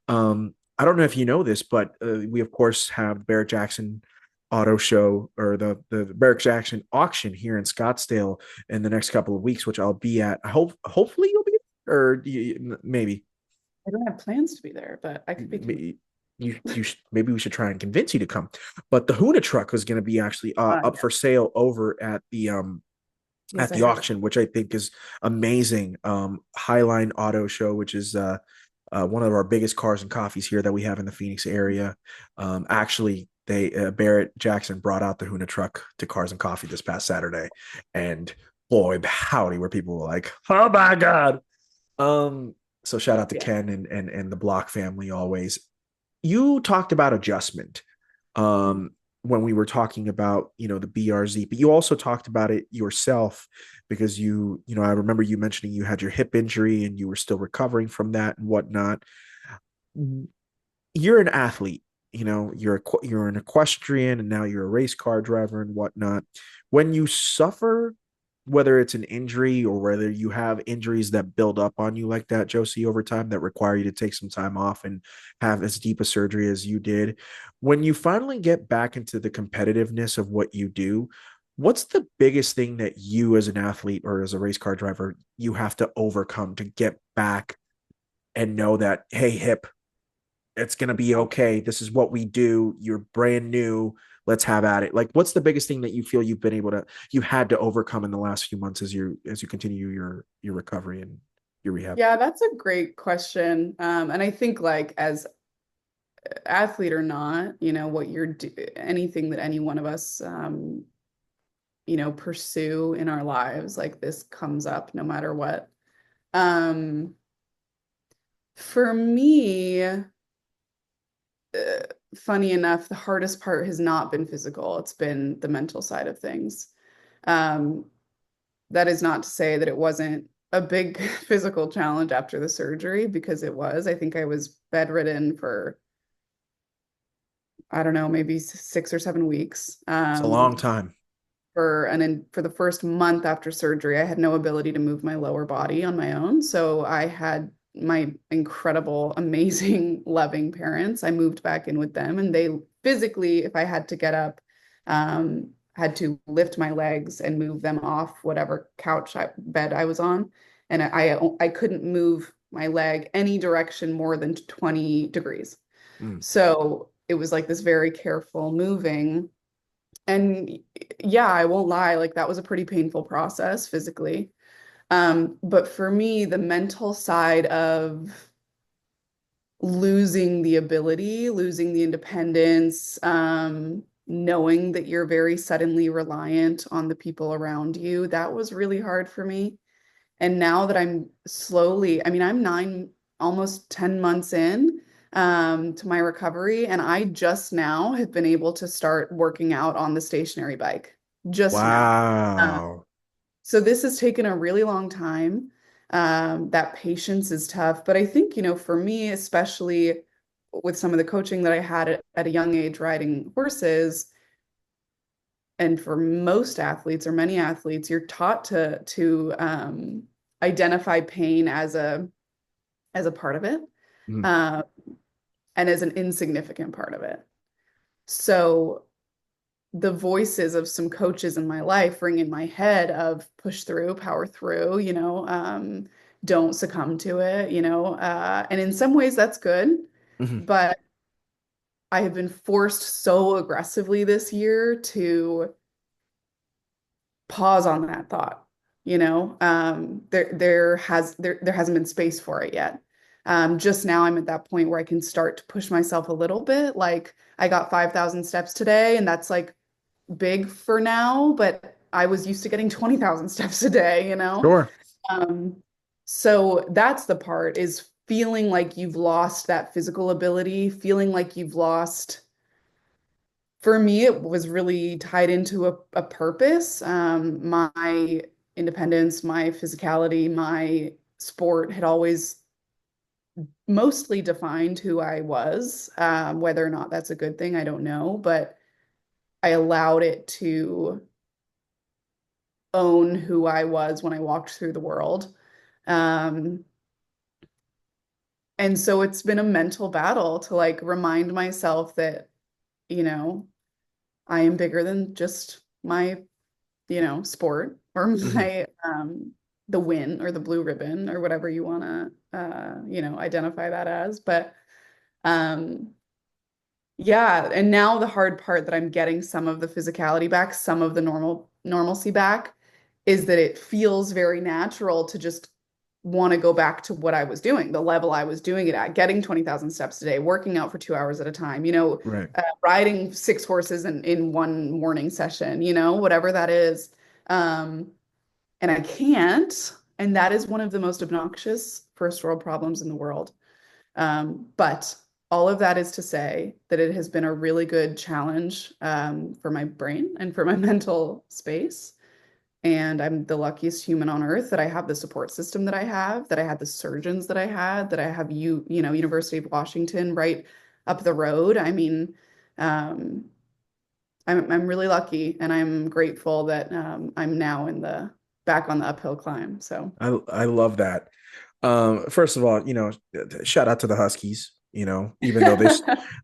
A: I don't know if you know this, but we of course have Barrett Jackson Auto Show, or the Barrett Jackson auction here in Scottsdale in the next couple of weeks, which I'll be at. Hopefully you'll be there, or maybe
B: I don't have plans to be there, but I could be convinced.
A: maybe we should try and convince you to come. But the Huna truck is going to be actually up
B: Yeah.
A: for sale over
B: Yes,
A: at
B: I
A: the
B: heard that.
A: auction, which I think is amazing. Highline Auto Show, which is one of our biggest cars and coffees here that we have in the Phoenix area. Actually, they Barrett Jackson brought out the Huna truck to Cars and Coffee this past Saturday, and boy, howdy, where people were like, "Oh my god!" So shout out to
B: Yeah.
A: Ken and the Block family always. You talked about adjustment when we were talking about the BRZ, but you also talked about it yourself because I remember you mentioning you had your hip injury and you were still recovering from that and whatnot. You're an athlete, you're an equestrian, and now you're a race car driver and whatnot. When you suffer, whether it's an injury or whether you have injuries that build up on you like that, Josie, over time, that require you to take some time off and have as deep a surgery as you did, when you finally get back into the competitiveness of what you do, what's the biggest thing that you as an athlete or as a race car driver you have to overcome to get back and know that, hey, hip, it's going to be okay. This is what we do. You're brand new. Let's have at it. Like, what's the biggest thing that you feel you had to overcome in the last few months as you continue your recovery and your rehab?
B: Yeah, that's a great question. And I think like as athlete or not, what anything that any one of us pursue in our lives, like this comes up no matter what. Um, for me, funny enough, the hardest part has not been physical. It's been the mental side of things. Um, that is not to say that it wasn't a big physical challenge after the surgery, because it was. I think I was bedridden for, I don't know, maybe 6 or 7 weeks.
A: It's a long time.
B: For the first month after surgery, I had no ability to move my lower body on my own. So I had my incredible, amazing, loving parents. I moved back in with them, and they physically, if I had to get up, had to lift my legs and move them off whatever bed I was on. And I couldn't move my leg any direction more than 20 degrees.
A: Mm.
B: So it was like this very careful moving. And yeah, I won't lie, like that was a pretty painful process physically. But for me, the mental side of losing the ability, losing the independence, knowing that you're very suddenly reliant on the people around you, that was really hard for me. And now that I'm slowly, I mean, I'm almost 10 months in to my recovery, and I just now have been able to start working out on the stationary bike just now. Uh,
A: Wow.
B: so this has taken a really long time. That patience is tough, but I think, for me, especially with some of the coaching that I had at a young age riding horses, and for most athletes or many athletes, you're taught to identify pain as a part of it,
A: Mm.
B: uh, and as an insignificant part of it. So the voices of some coaches in my life ring in my head of push through, power through, don't succumb to it, and in some ways that's good,
A: Mhm.
B: but I have been forced so aggressively this year to pause on that thought. There hasn't been space for it yet. Just now I'm at that point where I can start to push myself a little bit. Like I got 5,000 steps today, and that's like big for now, but I was used to getting 20,000 steps a day.
A: Sure.
B: Um, so that's the part, is feeling like you've lost that physical ability, feeling like you've lost. For me, it was really tied into a purpose. My independence, my physicality, my sport had always mostly defined who I was. Whether or not that's a good thing, I don't know, but I allowed it to own who I was when I walked through the world. Um, and so it's been a mental battle to like remind myself that, you know, I am bigger than just my, sport, or
A: Mhm.
B: my the win or the blue ribbon or whatever you want to identify that as. But um yeah, and now the hard part, that I'm getting some of the physicality back, some of the normalcy back, is that it feels very natural to just want to go back to what I was doing, the level I was doing it at, getting 20,000 steps a day, working out for 2 hours at a time,
A: Right.
B: riding 6 horses in one morning session, whatever that is. Um, and I can't. And that is one of the most obnoxious first world problems in the world. But all of that is to say that it has been a really good challenge for my brain and for my mental space. And I'm the luckiest human on earth that I have the support system that I have, that I had the surgeons that I had, that I have University of Washington right up the road. I mean, um, I'm really lucky, and I'm grateful that I'm now in the back on the uphill climb. So
A: I love that. First of all, shout out to the Huskies. Even though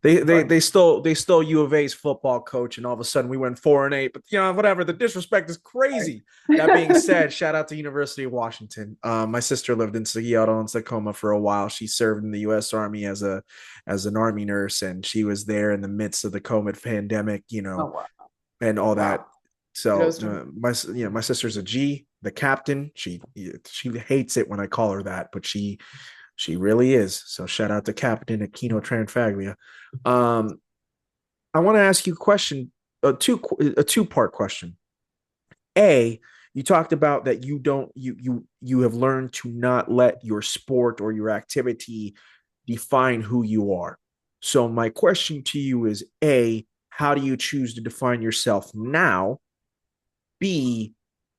A: they stole U of A's football coach, and all of a sudden we went 4-8. But whatever. The disrespect is
B: sorry.
A: crazy. That being said, shout out to University of Washington. My sister lived in Seattle and Tacoma for a while. She served in the U.S. Army as an Army nurse, and she was there in the midst of the COVID pandemic.
B: Oh wow.
A: And all that.
B: Wow.
A: So
B: Kudos to her.
A: my sister's a G, the captain. She hates it when I call her that, but she really is. So shout out to Captain Aquino Tranfaglia. Um, I want to ask you a question, a two-part question. A, you talked about that you don't you have learned to not let your sport or your activity define who you are. So my question to you is A, how do you choose to define yourself now? B,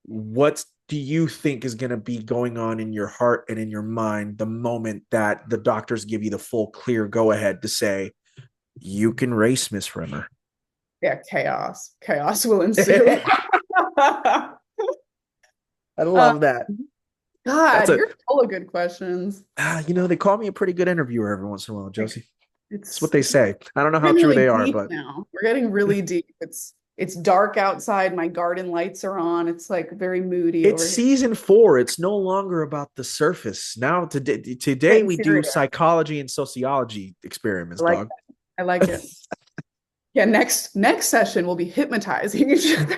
A: what do you think is going to be going on in your heart and in your mind the moment that the doctors give you the full clear go ahead to say, you can race, Miss Rimmer?
B: Yeah, chaos. Chaos will ensue.
A: I
B: Uh,
A: love that. That's
B: God,
A: a,
B: you're full of good questions.
A: they call me a pretty good interviewer every once in a while,
B: Like
A: Josie. That's what
B: it's
A: they say. I don't know
B: we're
A: how
B: getting
A: true
B: really
A: they are,
B: deep
A: but
B: now. We're getting really deep. It's dark outside. My garden lights are on. It's like very moody
A: it's
B: over here.
A: season 4. It's no longer about the surface. Now, today
B: Getting
A: we do
B: serious.
A: psychology and sociology experiments,
B: I like
A: dog.
B: that. I like it. Yeah, next session we'll be hypnotizing each other.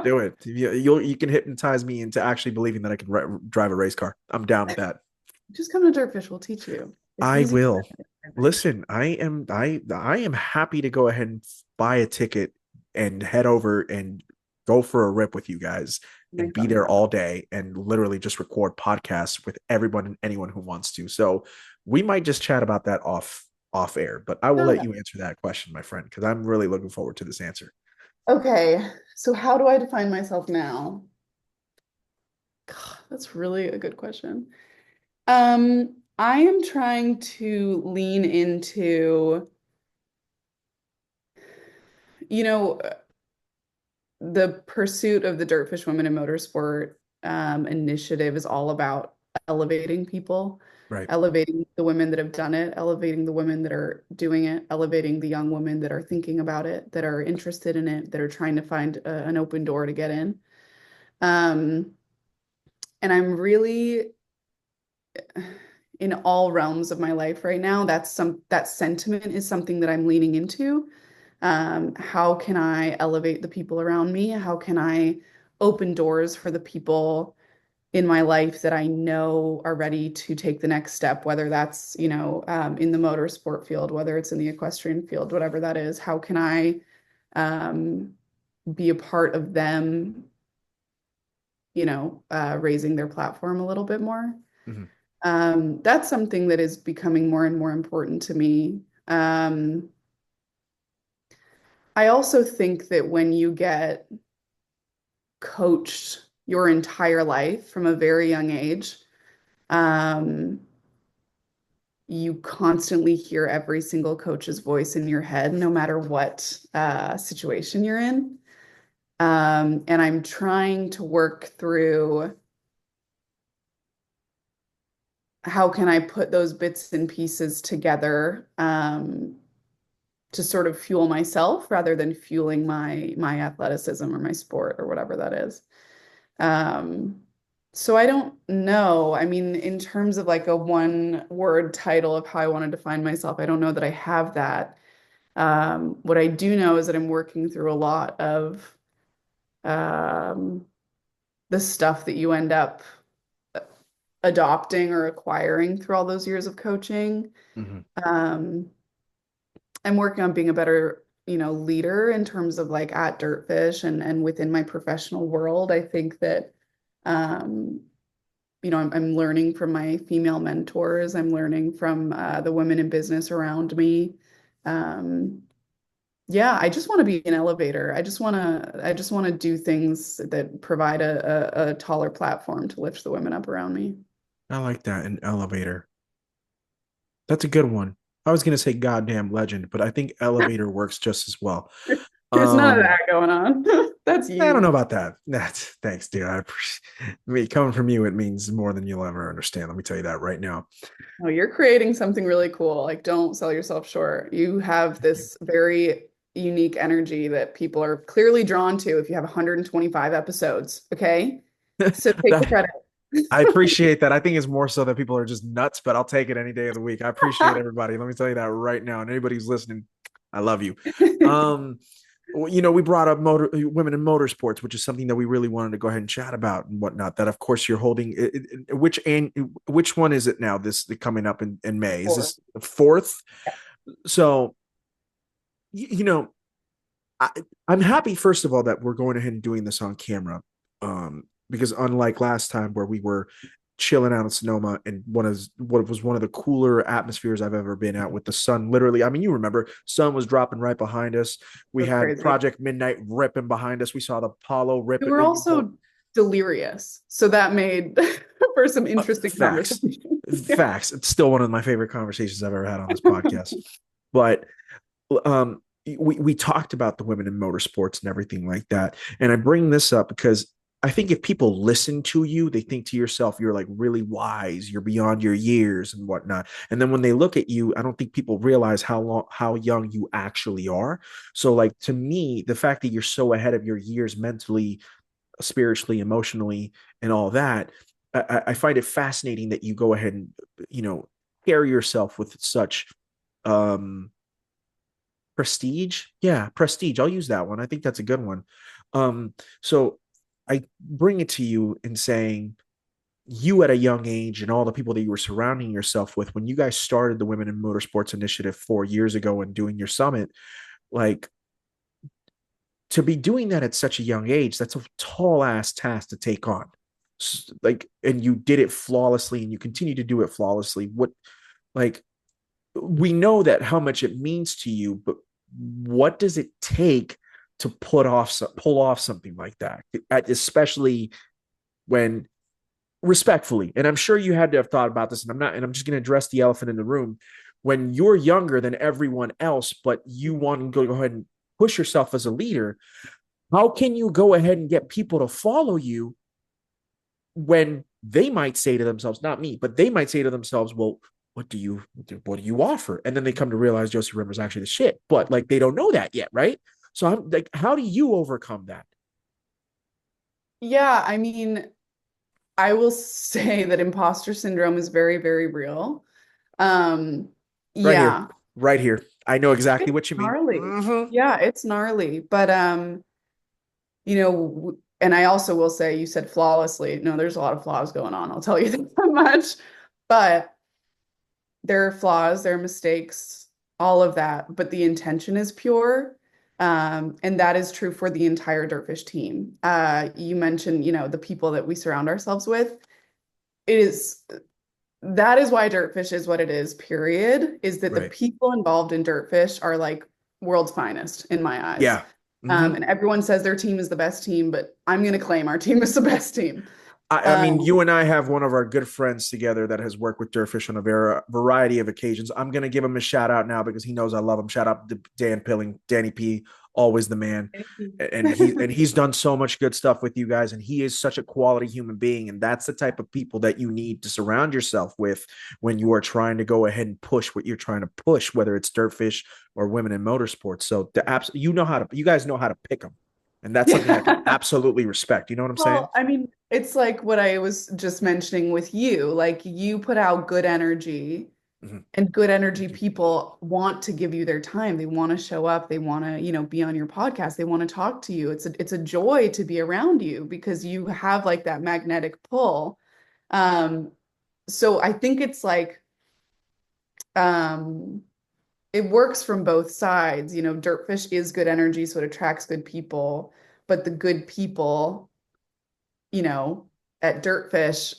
A: Do it. You can hypnotize me into actually believing that I can drive a race car. I'm down with that.
B: Just come to DirtFish, we'll teach you. It's
A: I
B: easy.
A: will. Listen, I am happy to go ahead and buy a ticket and head over and go for a rip with you guys and
B: Make
A: be
B: that
A: there
B: happen.
A: all day and literally just record podcasts with everyone and anyone who wants to. So we might just chat about that off air, but I will
B: Oh,
A: let
B: yeah.
A: you answer that question, my friend, because I'm really looking forward to this answer.
B: Okay, so how do I define myself now? God, that's really a good question. I am trying to lean into, you know, the pursuit of the Dirtfish Women in Motorsport initiative is all about elevating people,
A: Right.
B: elevating the women that have done it, elevating the women that are doing it, elevating the young women that are thinking about it, that are interested in it, that are trying to find an open door to get in. Um, and I'm really in all realms of my life right now. That sentiment is something that I'm leaning into. How can I elevate the people around me? How can I open doors for the people in my life that I know are ready to take the next step, whether that's, in the motorsport field, whether it's in the equestrian field, whatever that is. How can I um, be a part of them, raising their platform a little bit more?
A: Mhm.
B: That's something that is becoming more and more important to me. I also think that when you get coached your entire life from a very young age, um, you constantly hear every single coach's voice in your head, no matter what situation you're in. And I'm trying to work through how can I put those bits and pieces together to sort of fuel myself rather than fueling my athleticism or my sport or whatever that is. Um, so I don't know. I mean, in terms of like a one word title of how I want to define myself, I don't know that I have that. What I do know is that I'm working through a lot of um, the stuff that you end up adopting or acquiring through all those years of coaching.
A: Mhm.
B: Um, I'm working on being a better, leader in terms of like at Dirtfish and within my professional world. I think that um, I'm learning from my female mentors. I'm learning from the women in business around me. Um, yeah, I just want to be an elevator. I just want to do things that provide a taller platform to lift the women up around me.
A: I like that. An elevator. That's a good one. I was gonna say goddamn legend, but I think elevator works just as well.
B: There's none of
A: Um,
B: that going on. That's
A: I don't know
B: you.
A: about that. That's thanks, dude. I mean, coming from you, it means more than you'll ever understand. Let me tell you that right now.
B: Oh, you're creating something really cool. Like, don't sell yourself short. You have
A: Thank you.
B: this very unique energy that people are clearly drawn to if you have 125 episodes. Okay. So take the
A: That
B: credit.
A: I appreciate that. I think it's more so that people are just nuts, but I'll take it any day of the week. I appreciate everybody. Let me tell you that right now. And anybody who's listening, I love you. Um, we brought up women in motorsports, which is something that we really wanted to go ahead and chat about and whatnot. That of course you're holding. Which one is it now? This coming up in May. Is
B: Or
A: this the fourth? So you know, I, I'm happy first of all that we're going ahead and doing this on camera. Because unlike last time where we were chilling out in Sonoma, and what was one of the cooler atmospheres I've ever been at, with the sun literally. I mean, you remember, sun was dropping right behind us. We
B: So
A: had
B: crazy.
A: Project Midnight ripping behind us. We saw the Apollo
B: We
A: ripping.
B: were also delirious, so that made for some interesting
A: Facts,
B: conversations. Yeah,
A: facts. It's still one of my favorite conversations I've ever had on this podcast. But we talked about the women in motorsports and everything like that, and I bring this up because I think if people listen to you, they think to yourself, you're like really wise, you're beyond your years and whatnot. And then when they look at you, I don't think people realize how young you actually are. So, like, to me, the fact that you're so ahead of your years mentally, spiritually, emotionally, and all that, I find it fascinating that you go ahead and, you know, carry yourself with such um prestige. Yeah, prestige. I'll use that one. I think that's a good one. So I bring it to you in saying, you at a young age and all the people that you were surrounding yourself with when you guys started the Women in Motorsports initiative 4 years ago and doing your summit, like, to be doing that at such a young age, that's a tall ass task to take on. Like, and you did it flawlessly and you continue to do it flawlessly. Like, we know that how much it means to you, but what does it take to pull off something like that, especially when, respectfully, and I'm sure you had to have thought about this, and I'm just going to address the elephant in the room. When you're younger than everyone else, but you want to go ahead and push yourself as a leader, how can you go ahead and get people to follow you when they might say to themselves, not me, but they might say to themselves, well, what do you offer? And then they come to realize Josie Rimmer is actually the shit, but like they don't know that yet, right? So I'm like, how do you overcome that?
B: yeah. I mean, I will say that imposter syndrome is very, very real. Um,
A: Right here,
B: yeah,
A: right here. I know exactly
B: it's
A: what you mean.
B: gnarly.
A: Mm-hmm.
B: Yeah, it's gnarly. But and I also will say you said flawlessly. No, there's a lot of flaws going on. I'll tell you that much. But there are flaws, there are mistakes, all of that, but the intention is pure. And that is true for the entire DirtFish team. You mentioned, the people that we surround ourselves with. It is that is why DirtFish is what it is, period, is that the
A: Right.
B: people involved in DirtFish are like world's finest in my eyes.
A: Yeah. Mm-hmm.
B: And everyone says their team is the best team, but I'm going to claim our team is the best team.
A: I mean,
B: Um,
A: you and I have one of our good friends together that has worked with DirtFish on a variety of occasions. I'm going to give him a shout out now because he knows I love him. Shout out to Dan Pilling, Danny P, always the man. And he's done so much good stuff with you guys, and he is such a quality human being. And that's the type of people that you need to surround yourself with when you are trying to go ahead and push what you're trying to push, whether it's DirtFish or women in motorsports. So you guys know how to pick them, and that's something I can
B: yeah.
A: absolutely respect. You know what I'm saying?
B: Well, I mean, it's like what I was just mentioning with you. Like you put out good energy,
A: Mhm.
B: and good energy
A: Thank you.
B: people want to give you their time. They want to show up. They want to, be on your podcast. They want to talk to you. It's a joy to be around you because you have like that magnetic pull. Um, so I think it's like um it works from both sides. Dirtfish is good energy, so it attracts good people, but the good people, you know, at Dirtfish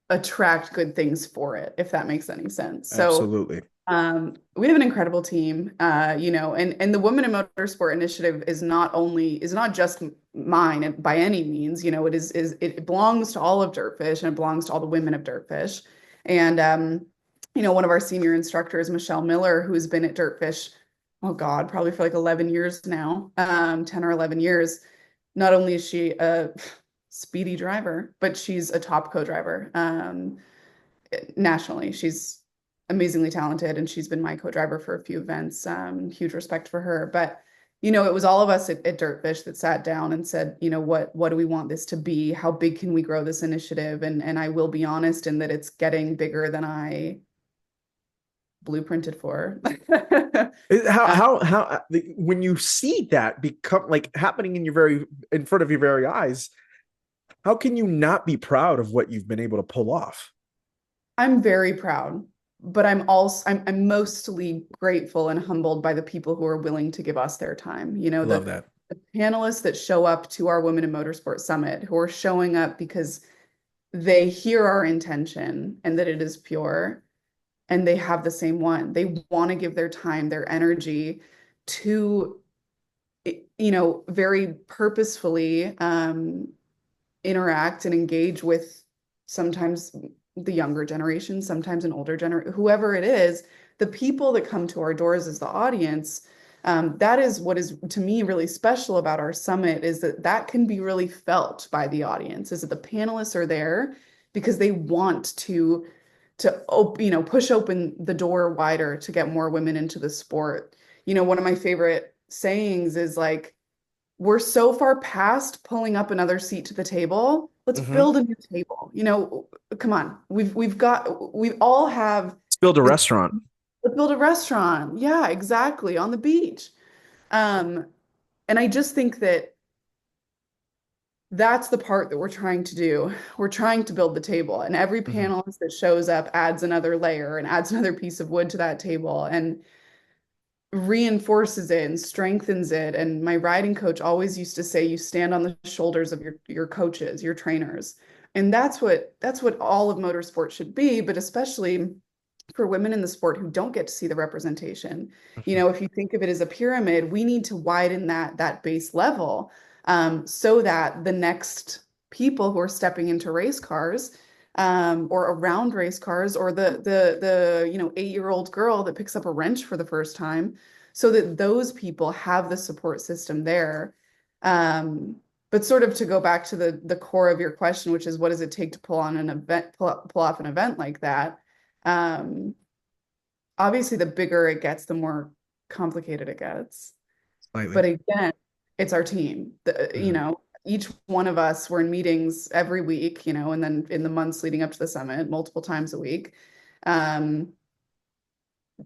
B: attract good things for it, if that makes any sense. So
A: Absolutely.
B: we have an incredible team, and the Women in Motorsport initiative is not just mine by any means. It belongs to all of Dirtfish and it belongs to all the women of Dirtfish. And one of our senior instructors, Michelle Miller, who's been at Dirtfish, oh God, probably for like 11 years now, 10 or 11 years. Not only is she a speedy driver, but she's a top co-driver. Nationally. She's amazingly talented and she's been my co-driver for a few events. Huge respect for her. But it was all of us at Dirtfish that sat down and said, what do we want this to be? How big can we grow this initiative? And I will be honest in that it's getting bigger than I blueprinted for.
A: How
B: uh,
A: when you see that become like happening in front of your very eyes, how can you not be proud of what you've been able to pull off?
B: I'm very proud, but I'm mostly grateful and humbled by the people who are willing to give us their time.
A: I love that.
B: The panelists that show up to our Women in Motorsport Summit, who are showing up because they hear our intention and that it is pure, and they have the same one. They want to give their time, their energy to, very purposefully interact and engage with sometimes the younger generation, sometimes an older generation, whoever it is, the people that come to our doors as the audience. That is what is to me really special about our summit, is that that can be really felt by the audience, is that the panelists are there because they want to push open the door wider to get more women into the sport. One of my favorite sayings is like, we're so far past pulling up another seat to the table. Let's
A: Mm-hmm.
B: build a new table. Come on. We all have
A: Let's build a
B: this.
A: restaurant.
B: Let's build a restaurant. Yeah, exactly. On the beach. Um, and I just think that that's the part that we're trying to do. We're trying to build the table, and every
A: Mm-hmm.
B: panelist that shows up adds another layer and adds another piece of wood to that table. And reinforces it and strengthens it. And my riding coach always used to say, you stand on the shoulders of your coaches, your trainers. And that's what all of motorsport should be, but especially for women in the sport who don't get to see the representation.
A: Mm-hmm.
B: If you think of it as a pyramid, we need to widen that base level, so that the next people who are stepping into race cars, or around race cars, or the 8-year-old girl that picks up a wrench for the first time, so that those people have the support system there. Um, but sort of to go back to the core of your question, which is what does it take to pull off an event like that? Um, Obviously, the bigger it gets, the more complicated it gets.
A: Slightly.
B: But again, it's our team.
A: Mm-hmm.
B: Each one of us, we're in meetings every week, and then in the months leading up to the summit, multiple times a week. Um,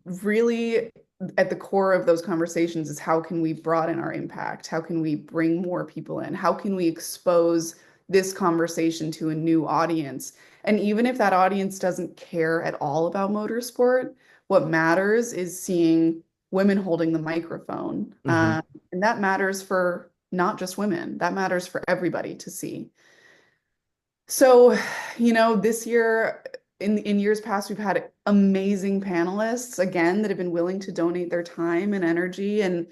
B: Really, at the core of those conversations is, how can we broaden our impact? How can we bring more people in? How can we expose this conversation to a new audience? And even if that audience doesn't care at all about motorsport, what matters is seeing women holding the microphone.
A: Mm-hmm.
B: And that matters for not just women, that matters for everybody to see. So, this year, in years past, we've had amazing panelists again that have been willing to donate their time and energy, and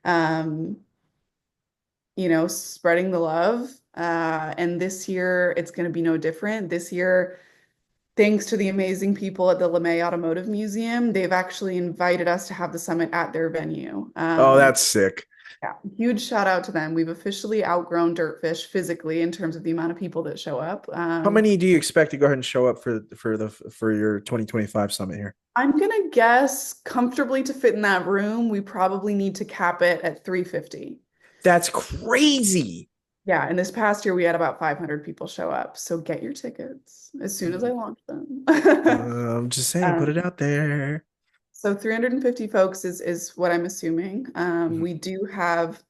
B: um, spreading the love. And this year, it's going to be no different. This year, thanks to the amazing people at the LeMay Automotive Museum, they've actually invited us to have the summit at their venue.
A: Oh, that's sick.
B: Yeah, huge shout out to them. We've officially outgrown DirtFish physically in terms of the amount of people that show up.
A: How many do you expect to go ahead and show up for your 2025 summit here?
B: I'm gonna guess comfortably to fit in that room, we probably need to cap it at 350.
A: That's crazy.
B: Yeah, and this past year we had about 500 people show up. So get your tickets as soon as I launch them.
A: I'm just saying, put it
B: Um,
A: out there.
B: so 350 folks is what I'm assuming.
A: Mhm.
B: We do have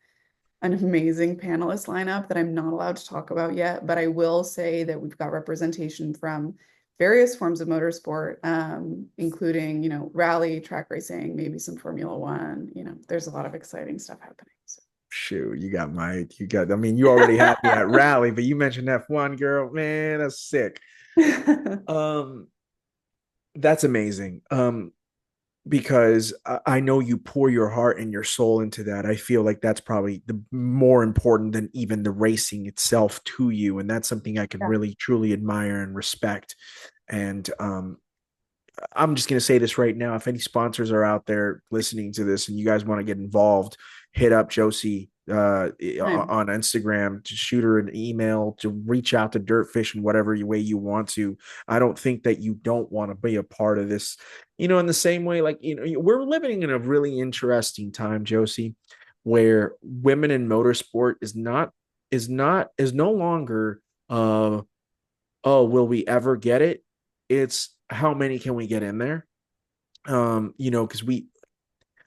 B: an amazing panelist lineup that I'm not allowed to talk about yet, but I will say that we've got representation from various forms of motorsport, including, rally, track racing, maybe some Formula One. There's a lot of exciting stuff happening. So.
A: Shoot, I mean, you already had me at rally, but you mentioned F1, girl. Man, that's sick. Um, that's amazing. Because I know you pour your heart and your soul into that. I feel like that's probably the more important than even the racing itself to you. And that's something I can
B: Yeah.
A: really truly admire and respect. And I'm just going to say this right now. If any sponsors are out there listening to this and you guys want to get involved, hit up Josie
B: Time.
A: on Instagram, to shoot her an email, to reach out to DirtFish in whatever way you want to. I don't think that you don't want to be a part of this. In the same way, like, we're living in a really interesting time, Josie, where women in motorsport is no longer oh, will we ever get it? It's how many can we get in there? Because we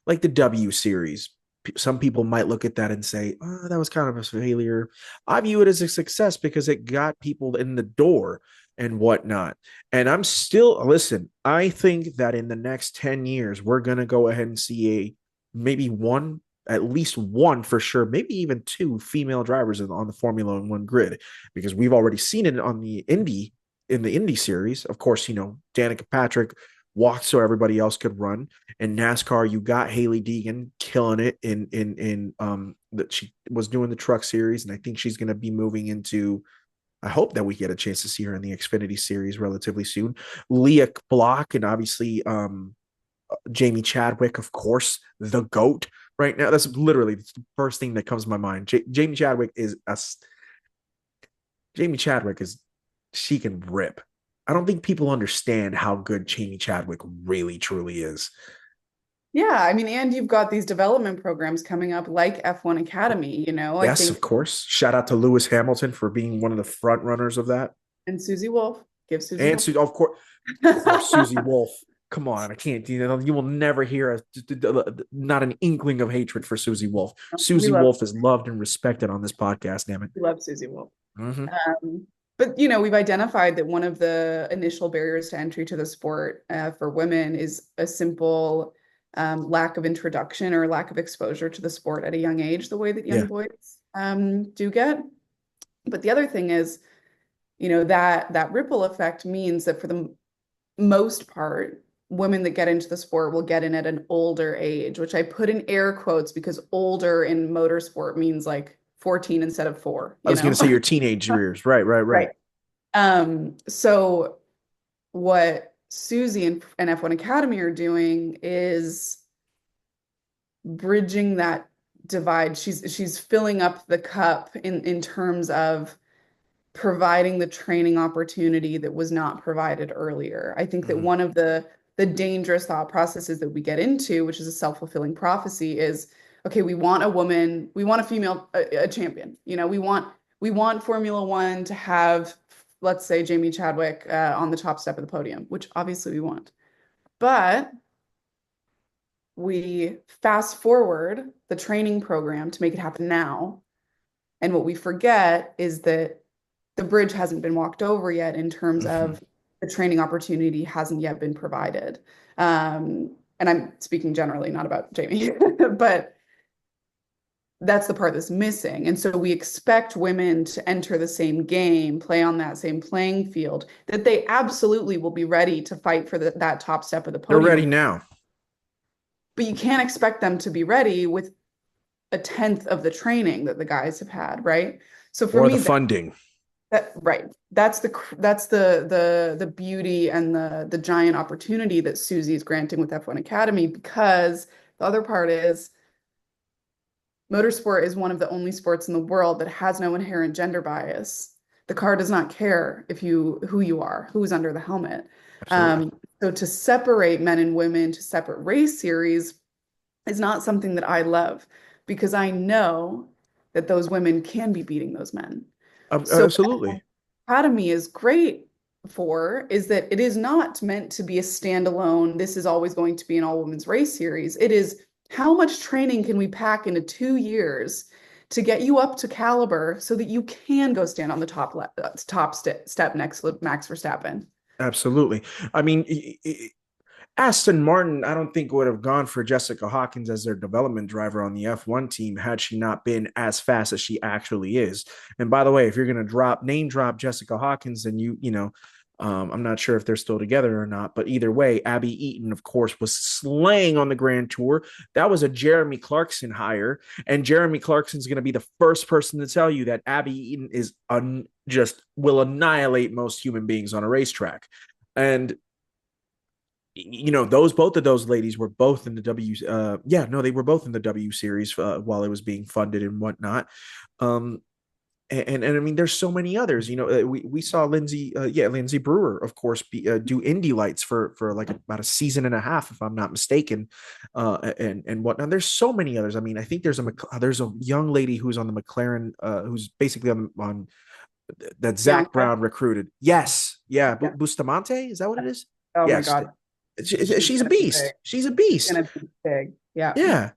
A: like the W series. Some people might look at that and say, "Oh, that was kind of a failure." I view it as a success because it got people in the door and whatnot. And I'm still listen. I think that in the next 10 years, we're gonna go ahead and see maybe one, at least one for sure, maybe even two female drivers on the Formula One grid, because we've already seen it on the Indy in the Indy series. Of course, Danica Patrick walked so everybody else could run. In NASCAR, you got Haley Deegan killing it in that she was doing the truck series, and I think she's going to be moving into. I hope that we get a chance to see her in the Xfinity series relatively soon. Leah Block and obviously Jamie Chadwick, of course, the GOAT right now. That's literally the first thing that comes to my mind. Jamie Chadwick is she can rip. I don't think people understand how good Jamie Chadwick really truly is.
B: Yeah, I mean, and you've got these development programs coming up like F1 Academy, I
A: Yes, of
B: think,
A: course. Shout out to Lewis Hamilton for being one of the front runners of that.
B: and Susie Wolf, give Susie
A: And
B: Wolf.
A: of course, Susie Wolf. Come on, I can't. You will never hear not an inkling of hatred for Susie Wolf.
B: We
A: Susie
B: love
A: Wolf is loved and respected on this podcast. Damn it.
B: we love Susie Wolf.
A: Mm-hmm.
B: But we've identified that one of the initial barriers to entry to the sport for women is a simple lack of introduction or lack of exposure to the sport at a young age, the way that young
A: Yeah.
B: boys do get. But the other thing is, that ripple effect means that for the most part, women that get into the sport will get in at an older age, which I put in air quotes because older in motorsport means like 14 instead of four,
A: I was going to say your teenage years. Right, right, right.
B: Right. So what Susie and F1 Academy are doing is bridging that divide. She's filling up the cup in terms of providing the training opportunity that was not provided earlier. I think that
A: Mm-hmm.
B: one of the dangerous thought processes that we get into, which is a self-fulfilling prophecy, is okay, we want a woman, we want a female a champion. We want Formula One to have, let's say, Jamie Chadwick on the top step of the podium, which obviously we want. But we fast forward the training program to make it happen now. And what we forget is that the bridge hasn't been walked over yet in terms
A: Mm-hmm.
B: of the training opportunity hasn't yet been provided. And I'm speaking generally, not about Jamie, but that's the part that's missing. And so we expect women to enter the same game, play on that same playing field, that they absolutely will be ready to fight for that top step of the
A: They're ready
B: podium.
A: now.
B: But you can't expect them to be ready with a tenth of the training that the guys have had, right? So for
A: Or the
B: me,
A: funding.
B: right. That's the beauty and the giant opportunity that Susie is granting with F1 Academy, because the other part is motorsport is one of the only sports in the world that has no inherent gender bias. The car does not care who you are, who's under the helmet.
A: Absolutely.
B: So to separate men and women to separate race series is not something that I love, because I know that those women can be beating those men. So
A: Absolutely.
B: Academy is great for is that it is not meant to be a standalone, this is always going to be an all women's race series. It is how much training can we pack into 2 years to get you up to caliber so that you can go stand on the top step next to Max Verstappen.
A: Absolutely. I mean, Aston Martin, I don't think would have gone for Jessica Hawkins as their development driver on the F1 team had she not been as fast as she actually is. And by the way, if you're going to name drop Jessica Hawkins, then I'm not sure if they're still together or not, but either way, Abby Eaton, of course, was slaying on the Grand Tour. That was a Jeremy Clarkson hire, and Jeremy Clarkson's going to be the first person to tell you that Abby Eaton is just will annihilate most human beings on a racetrack. And those both of those ladies were both in the they were both in the W series while it was being funded and whatnot. um and I mean, there's so many others. We saw Lindsay Brewer, of course, do Indy Lights for like about a season and a half, if I'm not mistaken, and whatnot. There's so many others. I mean, I think there's a young lady who's on the McLaren, who's basically on that Zach
B: Bianca.
A: Brown recruited. Yes, yeah,
B: Yeah.
A: Bustamante, is that what it is?
B: Oh my
A: Yes,
B: God. She's
A: she's a
B: gonna be big.
A: beast. She's a
B: She's
A: beast.
B: gonna be big. Yeah.
A: Yeah.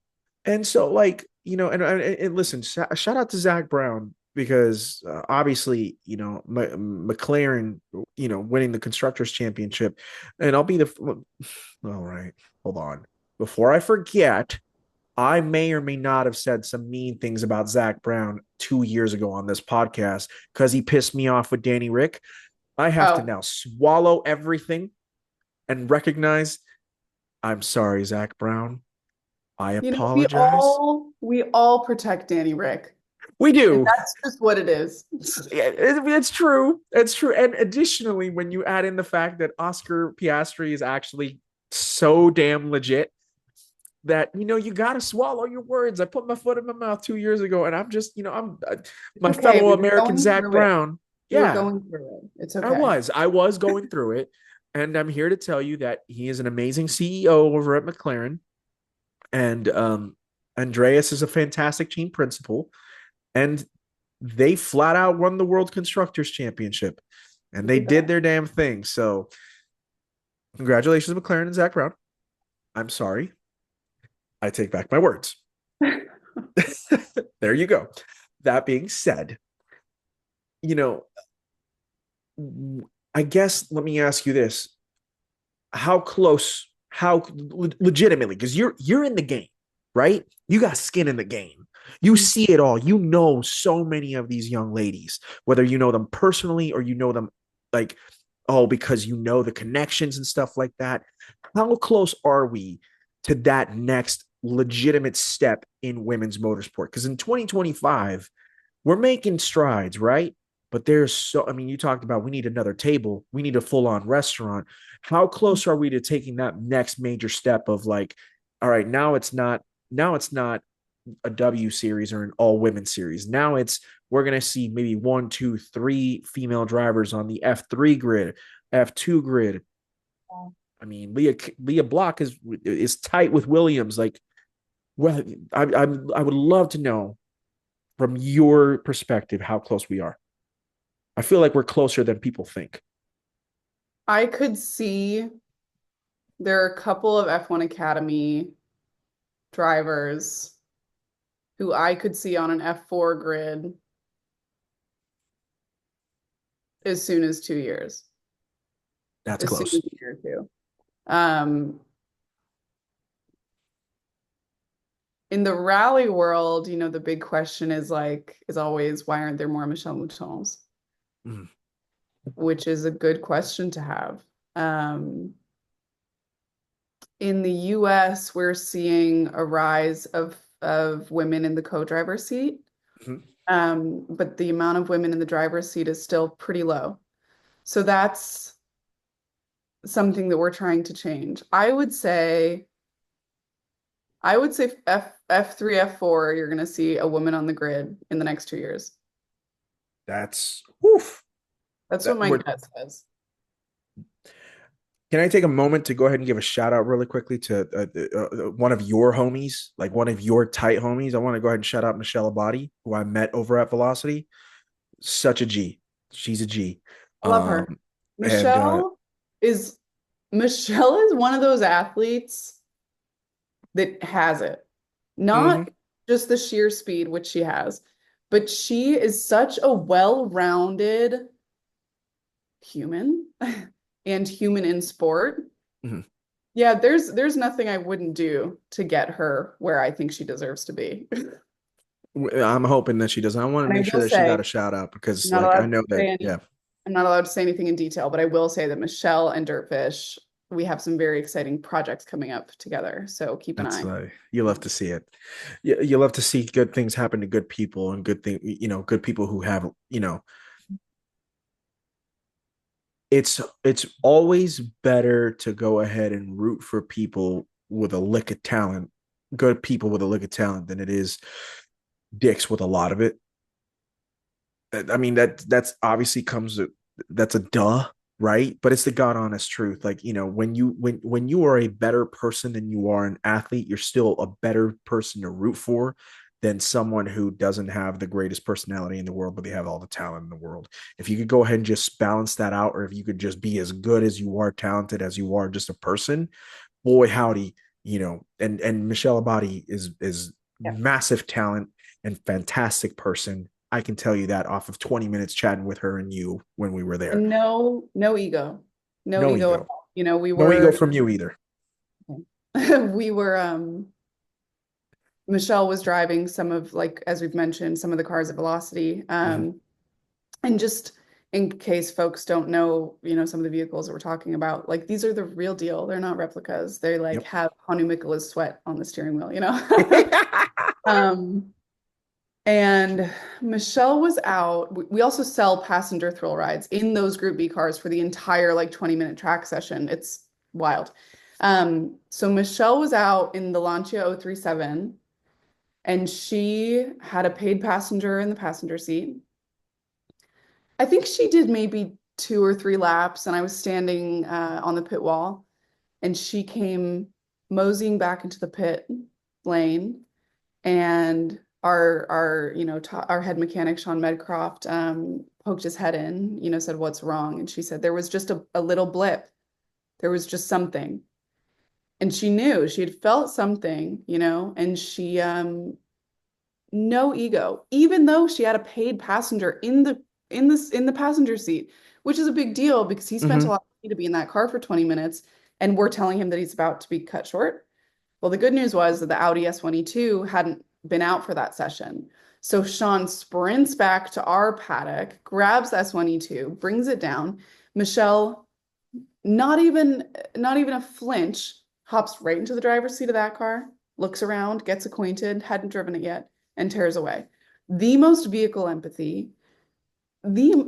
A: And so, like, and listen, shout out to Zach Brown because obviously, McLaren, winning the Constructors Championship. And I'll be all right, hold on. Before I forget, I may or may not have said some mean things about Zach Brown 2 years ago on this podcast because he pissed me off with Danny Rick. I have to
B: Oh,
A: now swallow everything and recognize I'm sorry, Zach Brown. I
B: we
A: apologize.
B: all protect Danny Rick,
A: We
B: and
A: do.
B: that's just what it is.
A: Yeah, it's true. It's true. And additionally, when you add in the fact that Oscar Piastri is actually so damn legit that you got to swallow your words. I put my foot in my mouth 2 years ago, and I'm just
B: It's
A: my
B: okay.
A: fellow
B: We were
A: American
B: going
A: Zach
B: through it.
A: Brown.
B: We were
A: Yeah,
B: going through it. It's
A: I
B: okay.
A: was. I was going through it, and I'm here to tell you that he is an amazing CEO over at McLaren, and Andreas is a fantastic team principal, and they flat out won the World Constructors Championship, and
B: Look
A: they
B: at
A: did
B: that.
A: their damn thing. So, congratulations, McLaren and Zach Brown. I'm sorry. I take back my words. There you go. That being said, you know, I guess let me ask you this: how close, how legitimately, because you're in the game, right? You got skin in the game. You see it all. You know so many of these young ladies, whether you know them personally or you know them like, oh, because you know the connections and stuff like that. How close are we to that next legitimate step in women's motorsport? Because in 2025, we're making strides, right? But there's so, I mean, you talked about we need another table, we need a full on restaurant. How close are we to taking that next major step of like, all right, now it's not a W series or an all women series. Now we're gonna see maybe one, two, three female drivers on the F3 grid, F2 grid. I mean, Leah Block is tight with Williams. Like, well, I would love to know from your perspective how close we are. I feel like we're closer than people think.
B: I could see there are a couple of F1 Academy drivers who I could see on an F4 grid as soon as 2 years,
A: That's
B: as soon as
A: close.
B: a year or two. Um, in the rally world, the big question is always, why aren't there more Michelle Moutons?
A: Mm,
B: Which is a good question to have. Um, in the US, we're seeing a rise of women in the co-driver seat.
A: mhm.
B: But the amount of women in the driver's seat is still pretty low. So that's something that we're trying to change. I would say F3, F4, you're gonna see a woman on the grid in the next 2 years.
A: That's woof.
B: That's what
A: That
B: my
A: we're
B: gut says.
A: Can I take a moment to go ahead and give a shout out really quickly to one of your homies, like one of your tight homies? I want to go ahead and shout out Michelle Abadi, who I met over at Velocity. Such a G. She's a G.
B: I love her.
A: Um, and
B: Michelle is Michelle is one of those athletes that has it. Not
A: mhm,
B: just the sheer speed, which she has, but she is such a well-rounded human and human in sport.
A: mhm.
B: Yeah, there's nothing I wouldn't do to get her where I think she deserves to be.
A: I'm hoping that she does. I want to
B: And I
A: make sure
B: will
A: that she got
B: say,
A: a shout out
B: I'm
A: because,
B: not
A: like, I
B: allowed
A: know
B: to
A: that,
B: say
A: yeah,
B: I'm not allowed to say anything in detail, but I will say that Michelle and Dirtfish, we have some very exciting projects coming up together. So keep an
A: that's
B: eye.
A: you love to see it. You love to see good things happen to good people and good people who have, it's always better to go ahead and root for people with a lick of talent, good people with a lick of talent, than it is dicks with a lot of it. I mean that's obviously comes that's a duh, right? But it's the god honest truth. Like when you are a better person than you are an athlete, you're still a better person to root for than someone who doesn't have the greatest personality in the world, but they have all the talent in the world. If you could go ahead and just balance that out, or if you could just be as good as you are, talented as you are, just a person, boy howdy, and Michelle Abadi is
B: Yeah.
A: massive talent and fantastic person. I can tell you that off of 20 minutes chatting with her and you when we were there.
B: And no ego. No
A: No
B: ego at
A: ego.
B: all. We
A: No ego
B: were
A: from you either.
B: we were Michelle was driving some of, like, as we've mentioned, some of the cars at Velocity.
A: Mhm.
B: And just in case folks don't know, some of the vehicles that we're talking about, like these are the real deal. They're not replicas. They like
A: Yep.
B: have Hanu Mikola's sweat on the steering wheel. Um, and Michelle was out. We also sell passenger thrill rides in those Group B cars for the entire like 20-minute track session. It's wild. So Michelle was out in the Lancia 037 and she had a paid passenger in the passenger seat. I think she did maybe 2 or 3 laps, and I was standing on the pit wall, and she came moseying back into the pit lane, and our head mechanic Sean Medcroft poked his head in, said what's wrong, and she said there was just a little blip, there was just something, and she knew she had felt something, and she no ego, even though she had a paid passenger in the passenger seat, which is a big deal because he spent a
A: Hmm.
B: lot of money to be in that car for 20 minutes, and we're telling him that he's about to be cut short. Well, the good news was that the Audi S1E2 hadn't been out for that session. So Sean sprints back to our paddock, grabs S1E2, brings it down. Michelle, not even a flinch, hops right into the driver's seat of that car, looks around, gets acquainted, hadn't driven it yet, and tears away. The most vehicle empathy.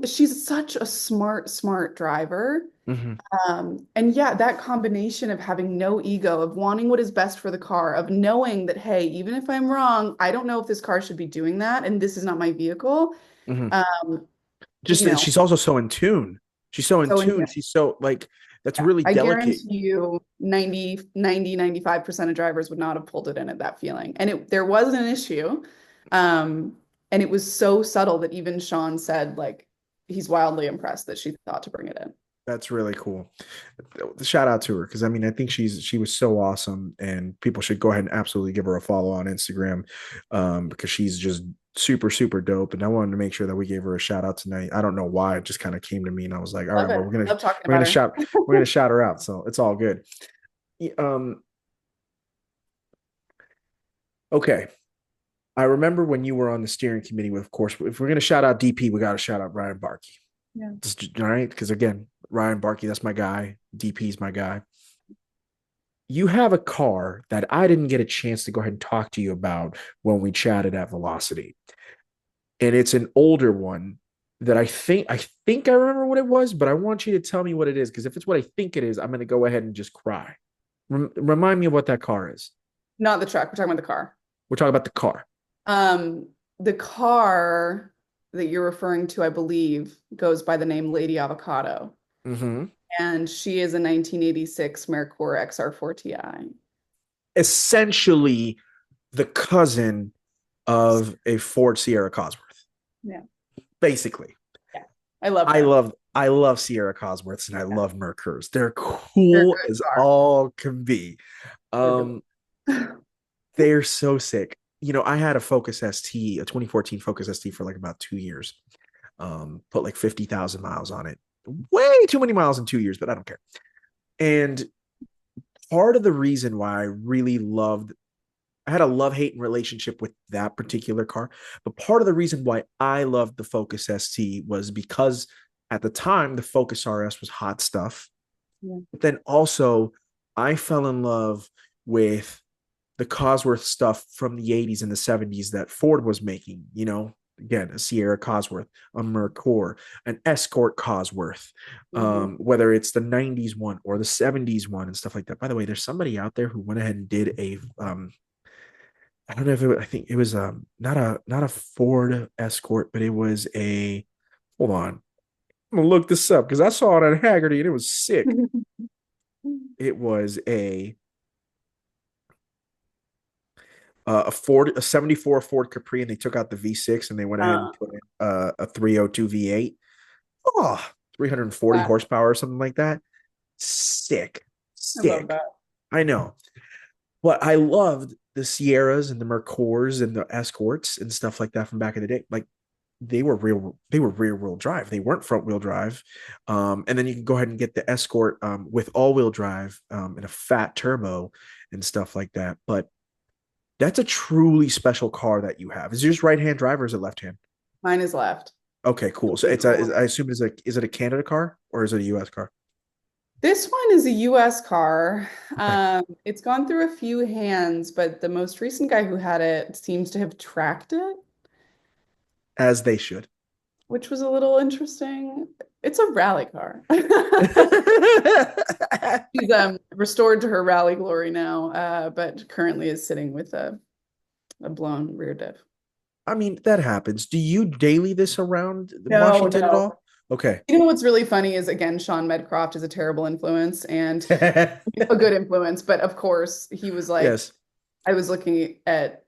B: She's such a smart driver.
A: Hmm.
B: And yeah, that combination of having no ego, of wanting what is best for the car, of knowing that, hey, even if I'm wrong, I don't know if this car should be doing that, and this is not my vehicle.
A: Hmm.
B: Um,
A: Just
B: you know,
A: she's also so in tune. She's so in
B: so
A: tune. She's so like that's
B: yeah,
A: really
B: I
A: delicate.
B: guarantee you 95% of drivers would not have pulled it in at that feeling. And there was an issue. And it was so subtle that even Sean said, like, he's wildly impressed that she thought to bring it in.
A: That's really cool. Shout out to her because I mean I think she was so awesome and people should go ahead and absolutely give her a follow on Instagram because she's just super dope and I wanted to make sure that we gave her a shout out tonight. I don't know why it just kind of came to me and I was like, all right,
B: Love
A: well
B: it. Love talking
A: we're
B: about
A: gonna
B: her.
A: shout her out. So it's all good. Um, okay. I remember when you were on the steering committee with, of course, if we're gonna shout out DP, we gotta shout out Ryan Barkey.
B: Yeah.
A: All right, because again, Ryan Barkey, that's my guy. DP's my guy. You have a car that I didn't get a chance to go ahead and talk to you about when we chatted at Velocity. And it's an older one that I think I remember what it was, but I want you to tell me what it is because if it's what I think it is, I'm going to go ahead and just cry. Remind me of what that car is.
B: Not the truck. We're talking about the car.
A: We're talking about the car.
B: Um, the car that you're referring to, I believe, goes by the name Lady Avocado.
A: Mm-hmm.
B: And she is a 1986 Merkur XR4 Ti.
A: Essentially the cousin of a Ford Sierra Cosworth.
B: Yeah.
A: Basically.
B: Yeah. I love
A: I
B: her.
A: love I love Sierra Cosworths and I
B: Yeah.
A: love Merkurs. They're
B: They're a
A: cool
B: good
A: as
B: car.
A: all can be.
B: They're really
A: Um, they're so sick. You know, I had a Focus ST, a 2014 Focus ST for like about 2 years. Put like 50,000 miles on it. Way too many miles in 2 years, but I don't care. And part of the reason why I really loved I had a love-hate relationship with that particular car. But part of the reason why I loved the Focus ST was because at the time the Focus RS was hot stuff.
B: yeah.
A: But then also I fell in love with the Cosworth stuff from the 80s and the 70s that Ford was making, again, a Sierra Cosworth, a Mercor, an Escort Cosworth,
B: Mhm.
A: whether it's the 90s one or the 70s one and stuff like that. By the way, there's somebody out there who went ahead and did I don't know if it was, I think it was not a Ford Escort, but it was a hold on. I'm gonna look this up because I saw it on Haggerty and it was sick. It was a Ford, a 74 Ford Capri, and they took out the V6 and they went ahead and
B: Uh,
A: put in a 302 V8. Oh, 340
B: I
A: horsepower or something like that. Sick.
B: love
A: Sick.
B: that.
A: I know. But I loved the Sierras and the Mercors and the Escorts and stuff like that from back in the day. Like they were rear wheel drive. They weren't front wheel drive. And then you can go ahead and get the Escort with all wheel drive and a fat turbo and stuff like that. But that's a truly special car that you have. Is yours right hand drive or is it left hand?
B: Mine is left.
A: Okay, cool. So it's
B: Cool.
A: I assume is it a Canada car or is it a US car?
B: This one is a US car.
A: Okay.
B: It's gone through a few hands, but the most recent guy who had it seems to have tracked it,
A: As they should.
B: which was a little interesting. It's a rally car. She's restored to her rally glory now, but currently is sitting with a blown rear diff.
A: I mean, that happens. Do you daily this around
B: No,
A: Washington at
B: no.
A: all? Okay.
B: You know what's really funny is again, Sean Medcroft is a terrible influence and a good influence, but of course he was like,
A: Yes.
B: I was looking at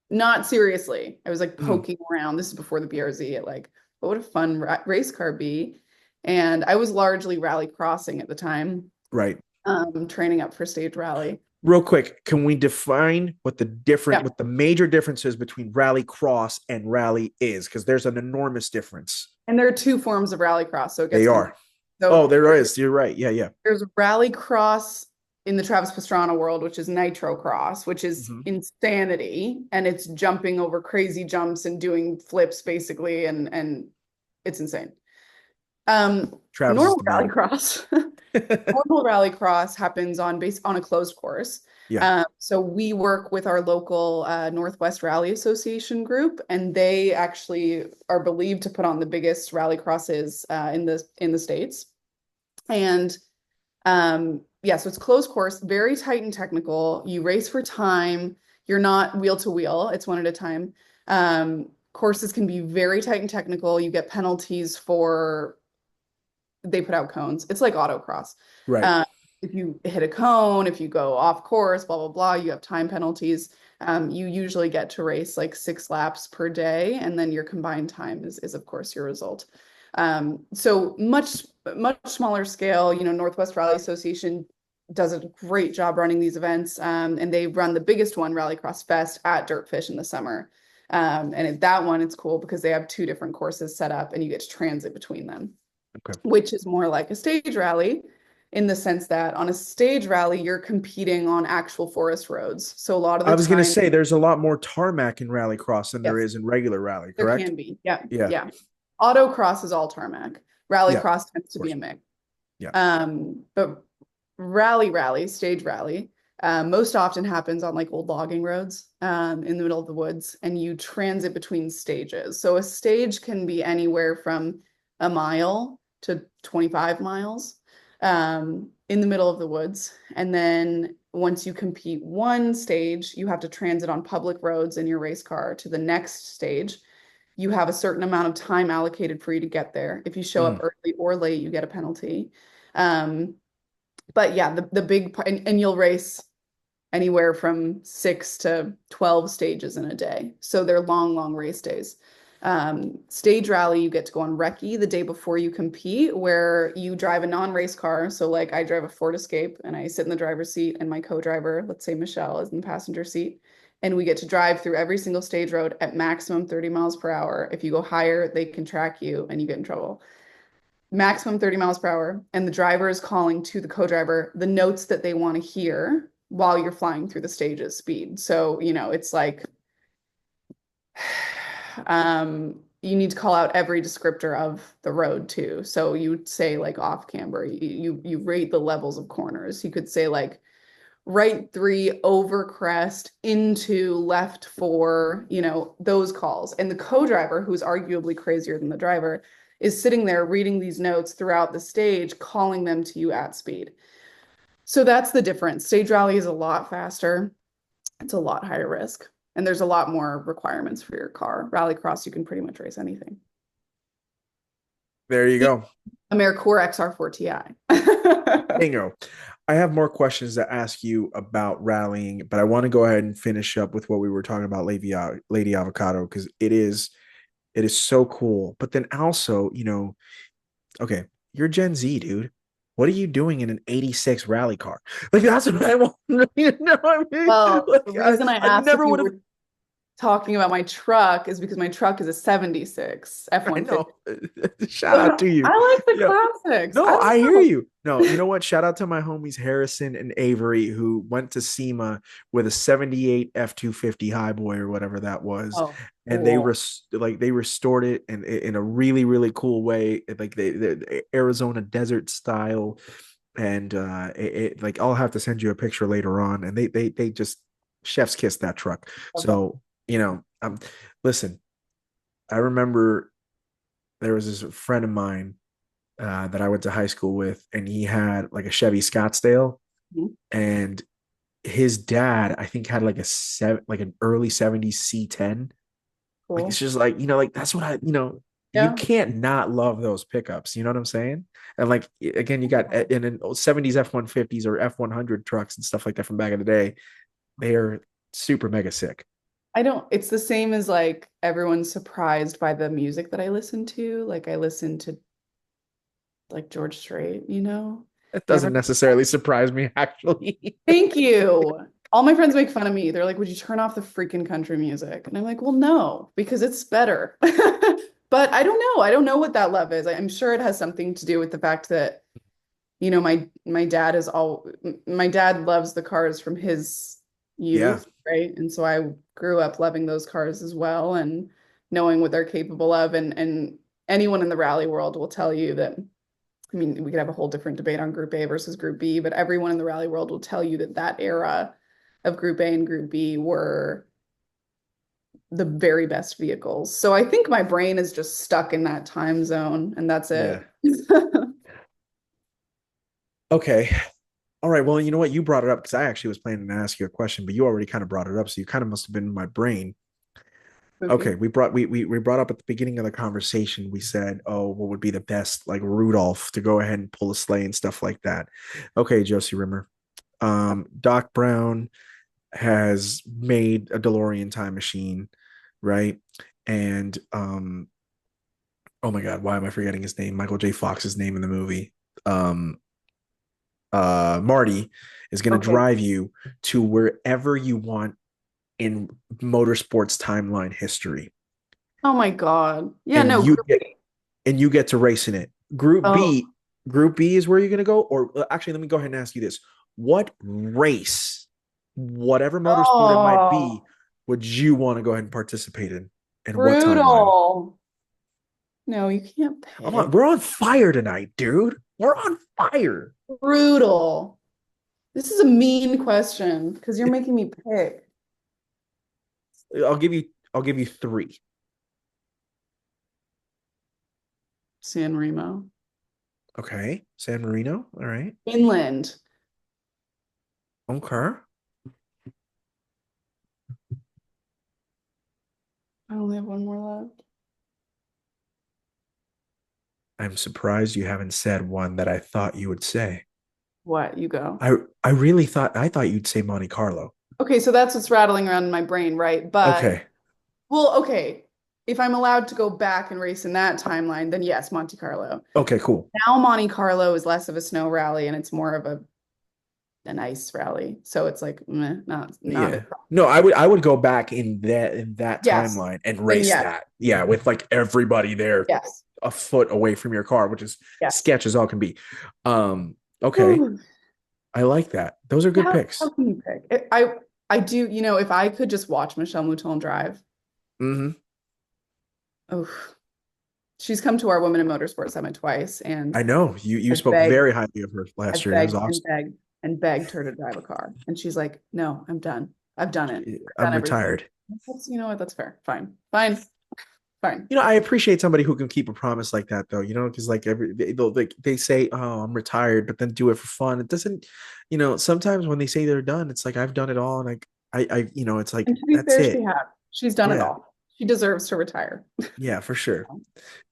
B: not seriously. I was like
A: Mm,
B: poking around. This is before the BRZ at like, what would a fun race car be? And I was largely rally crossing at the time,
A: right.
B: training up for stage rally.
A: Real quick, can we define
B: Yeah.
A: what the major differences between rally cross and rally is? Because there's an enormous difference.
B: And there are two forms of rally cross, so it gets
A: They
B: confusing.
A: are.
B: So
A: Oh, there is. You're right. Yeah, yeah.
B: there's rally cross in the Travis Pastrana world, which is nitro cross, which is
A: Mhm.
B: insanity, and it's jumping over crazy jumps and doing flips basically, and it's insane.
A: Travis is
B: Normal
A: the man.
B: rallycross, normal rallycross happens on a closed course.
A: Yeah.
B: So we work with our local Northwest Rally Association group, and they actually are believed to put on the biggest rallycrosses in the States. And yeah, so it's closed course, very tight and technical. You race for time. You're not wheel to wheel. It's one at a time. Courses can be very tight and technical. You get penalties for they put out cones. It's like autocross.
A: Right.
B: Uh, if you hit a cone, if you go off course, blah, blah, blah, you have time penalties. You usually get to race like 6 laps per day, and then your combined time is of course your result. So much smaller scale. You know, Northwest Rally Association does a great job running these events, and they run the biggest one, Rallycross Fest, at DirtFish in the summer. And at that one, it's cool because they have two different courses set up, and you get to transit between them,
A: Okay.
B: which is more like a stage rally in the sense that on a stage rally, you're competing on actual forest roads. So a lot of
A: I
B: the
A: was gonna
B: time,
A: say there's a lot more tarmac in rally cross than there
B: yes,
A: is in regular rally,
B: there
A: correct?
B: can be. Yeah,
A: Yeah.
B: yeah. Autocross is all tarmac.
A: Yeah. Of
B: Rallycross tends to be
A: course.
B: a mix.
A: Yeah.
B: But stage rally, most often happens on like old logging roads in the middle of the woods, and you transit between stages. So a stage can be anywhere from a mile to 25 miles in the middle of the woods. And then once you compete one stage, you have to transit on public roads in your race car to the next stage. You have a certain amount of time allocated for you to get there. If you show up
A: Mm.
B: early or late, you get a penalty. Um, but yeah, the big part, and you'll race anywhere from 6 to 12 stages in a day. So they're long, long race days. Stage rally, you get to go on recce the day before you compete, where you drive a non-race car. So like I drive a Ford Escape and I sit in the driver's seat and my co-driver, let's say Michelle, is in the passenger seat. And we get to drive through every single stage road at maximum 30 miles per hour. If you go higher, they can track you and you get in trouble. Maximum 30 miles per hour. And the driver is calling to the co-driver the notes that they want to hear while you're flying through the stages speed. So, you know, it's like you need to call out every descriptor of the road too. So you would say like off camber, you rate the levels of corners. You could say like right 3 over crest into left 4, you know, those calls. And the co-driver, who's arguably crazier than the driver, is sitting there reading these notes throughout the stage, calling them to you at speed. So that's the difference. Stage rally is a lot faster. It's a lot higher risk. And there's a lot more requirements for your car. Rallycross, you can pretty much race anything.
A: There you go.
B: AmeriCore XR4 Ti.
A: Bingo. I have more questions to ask you about rallying, but I want to go ahead and finish up with what we were talking about Lady Avocado because it is so cool. But then also, you know, okay, you're Gen Z, dude. What are you doing in an 86 rally car? Like that's what I want to know. I mean,
B: Well,
A: like
B: the reason I
A: I
B: asked if
A: never
B: you
A: would have
B: were talking about my truck is because my truck is a 76
A: I
B: F-150.
A: know. Shout out
B: But
A: to you.
B: I like the
A: Yeah.
B: classics. I
A: No,
B: don't
A: I hear
B: know.
A: you. No, you know what? Shout out to my homies Harrison and Avery who went to SEMA with a 78 F-250 Highboy or whatever that was.
B: Oh,
A: And they
B: cool.
A: they restored it in a really, really cool way, like the Arizona desert style. And like I'll have to send you a picture later on. And they just chef's kiss that truck.
B: Love that.
A: So, listen, I remember there was this friend of mine that I went to high school with, and he had like a Chevy Scottsdale,
B: Mhm.
A: and his dad, I think, had like an early '70s C10. Like it's
B: Cool.
A: just like like that's what you
B: Yeah.
A: can't not love those pickups. You know what I'm saying? And like again, you got in '70s F-150s or F-100 trucks and stuff like that from back in the day. They are super mega sick.
B: I don't, it's the same as like everyone's surprised by the music that I listen to. Like I listen to like George Strait, you know?
A: That
B: Never.
A: doesn't necessarily surprise me, actually.
B: Thank you. All my friends make fun of me. They're like, would you turn off the freaking country music? And I'm like, well, no, because it's better. But I don't know. I don't know what that love is. I'm sure it has something to do with the fact that, my dad is all my dad loves the cars from his
A: Yeah,
B: youth, right? And so I grew up loving those cars as well and knowing what they're capable of. And anyone in the rally world will tell you that, I mean, we could have a whole different debate on Group A versus Group B, but everyone in the rally world will tell you that that era of Group A and Group B were the very best vehicles. So I think my brain is just stuck in that time zone, and that's
A: yeah.
B: it.
A: Okay. All right. Well, you know what? You brought it up because I actually was planning to ask you a question, but you already kind of brought it up, so you kind of must have been in my brain. Okay,
B: Spooky.
A: we brought up at the beginning of the conversation. We said, "Oh, what would be the best like Rudolph to go ahead and pull a sleigh and stuff like that?" Okay, Josie Rimmer. Doc Brown has made a DeLorean time machine, right? And oh my God, why am I forgetting his name? Michael J. Fox's name in the movie. Um, Marty is going to
B: Okay.
A: drive you to wherever you want in motorsports timeline history,
B: Oh my God. Yeah,
A: and
B: no,
A: you
B: Group
A: get
B: A.
A: to race in it. Group
B: Oh,
A: B, Group B is where you're going to go. Or actually, let me go ahead and ask you this: what race, whatever motorsport it might be,
B: oh,
A: would you want to go ahead and participate in, and what timeline?
B: brutal. No, you can't pick.
A: We're on fire tonight, dude. We're on fire.
B: Brutal. This is a mean question because you're making me pick
A: I'll give you three.
B: San Remo.
A: Okay, San Marino. All right.
B: Inland.
A: Okay.
B: I only have one more left.
A: I'm surprised you haven't said one that I thought you would say.
B: What? You go.
A: I thought you'd say Monte Carlo.
B: Okay, so that's what's rattling around in my brain, right? But,
A: Okay.
B: well, okay. If I'm allowed to go back and race in that timeline, then yes, Monte Carlo.
A: Okay, cool.
B: Now Monte Carlo is less of a snow rally and it's more of an ice rally. So it's like meh, not a
A: Yeah. No, I would go back in that
B: yes.
A: timeline and
B: Then
A: race
B: yes,
A: that. Yeah, with like everybody there
B: yes,
A: a foot away from your car, which is
B: yes.
A: sketch as all can be. Okay.
B: Whew.
A: I like that. Those are good
B: How
A: picks.
B: can you pick? I do, if I could just watch Michelle Mouton drive,
A: Hmm.
B: oh, she's come to our Women in Motorsports Summit twice, and
A: I know. You
B: I've
A: spoke
B: begged,
A: very highly of her last
B: I've
A: year. It was
B: begged and
A: awesome.
B: begged and begged her to drive a car. And she's like, no, I'm done. I've done it. I've
A: I'm
B: done everything.
A: retired.
B: You know what? That's fair. Fine. Fine. Fine.
A: I appreciate somebody who can keep a promise like that, though. Because like they say, "Oh, I'm retired," but then do it for fun. It doesn't. Sometimes when they say they're done, it's like I've done it all, and like it's like
B: And to be
A: that's
B: fair, she
A: it.
B: has. She's done it
A: Yeah,
B: all. She deserves to retire.
A: yeah, for sure.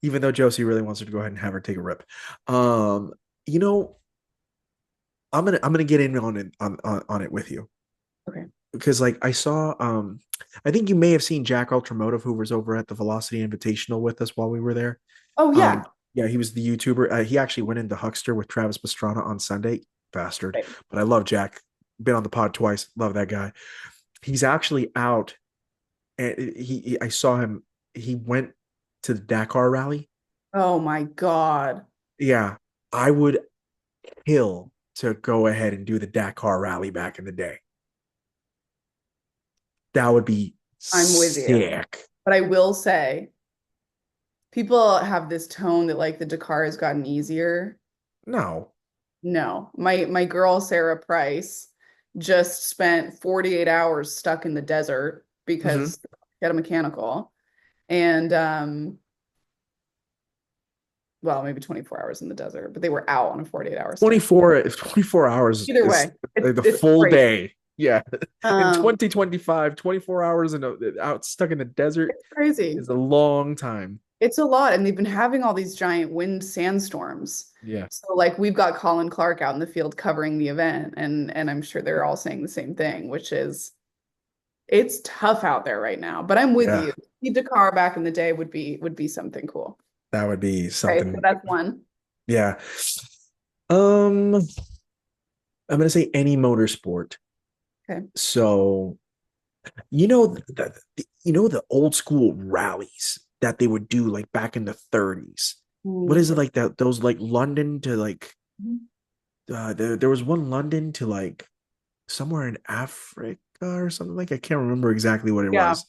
A: Even though Josie really wants her to go ahead and have her take a rip. Um, you know, I'm gonna get in on it on it with you
B: Okay.
A: because like I saw I think you may have seen Jack Ultramotive who was over at the Velocity Invitational with us while we were there.
B: Oh
A: Um,
B: yeah.
A: yeah, he was the YouTuber. He actually went into Huckster with Travis Pastrana on Sunday. Bastard.
B: Right.
A: But I love Jack. Been on the pod twice. Love that guy. He's actually out and I saw him. He went to the Dakar rally.
B: Oh my God.
A: Yeah, I would kill to go ahead and do the Dakar rally back in the day. That would be
B: I'm with you.
A: sick.
B: But I will say, people have this tone that like the Dakar has gotten easier.
A: No.
B: No, my girl Sarah Price just spent 48 hours stuck in the desert
A: Mm-hmm.
B: because she had a mechanical, and well, maybe 24 hours in the desert, but they were out on a 48-hour stint.
A: 24 hours
B: Either
A: is
B: way, it's
A: the
B: it's
A: full
B: crazy.
A: day. Yeah. In
B: Um,
A: 2025, 24 hours and out stuck in the desert
B: it's crazy.
A: is a long time.
B: It's a lot, and they've been having all these giant wind sandstorms.
A: Yeah.
B: So like we've got Colin Clark out in the field covering the event, and I'm sure they're all saying the same thing, which is it's tough out there right now. But I'm with
A: Yeah.
B: you. See Dakar back in the day would be something cool.
A: That would be
B: Okay, so
A: something.
B: that's one.
A: Yeah. I'm gonna say any motorsport.
B: Okay.
A: So the old school rallies that they would do like back in the 30s. What is it
B: Yeah.
A: like that? Those like London to like
B: Mhm.
A: there was one London to like somewhere in Africa or something like I can't remember exactly what it
B: Yeah.
A: was.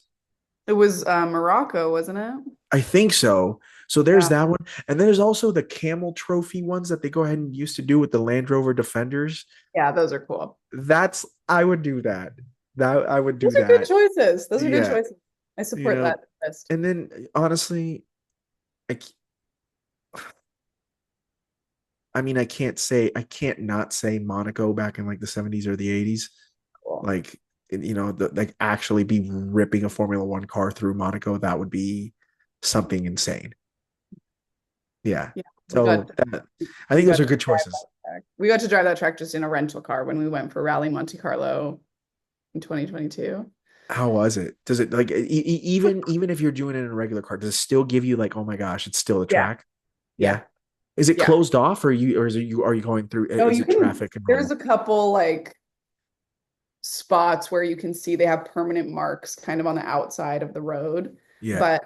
B: It was Morocco, wasn't it?
A: I think so. So there's
B: Yeah.
A: that one, and there's also the Camel Trophy ones that they go ahead and used to do with the Land Rover Defenders.
B: Yeah, those are cool.
A: That's I would do that. That I would do
B: Those are good
A: that.
B: choices. Those are good
A: Yeah,
B: choices. I
A: you
B: support
A: know.
B: that list.
A: And then honestly, I, I mean, I can't not say Monaco back in like the 70s or the 80s.
B: Cool.
A: Like like actually be ripping a Formula One car through Monaco. That would be something insane. Yeah.
B: Yeah, we got
A: So that I
B: we
A: think those
B: got
A: are
B: to
A: good
B: drive
A: choices.
B: that track. We got to drive that track just in a rental car when we went for Rally Monte Carlo in 2022.
A: How was it? Does it like even if you're doing it in a regular car, does it still give you like, oh my gosh, it's still a
B: Yeah,
A: track?
B: yeah,
A: Yeah. Is it
B: yeah.
A: closed off or is it you are you going through
B: No,
A: is
B: you
A: it
B: can.
A: traffic and
B: There's
A: normal?
B: a couple like spots where you can see they have permanent marks kind of on the outside of the road,
A: Yeah.
B: but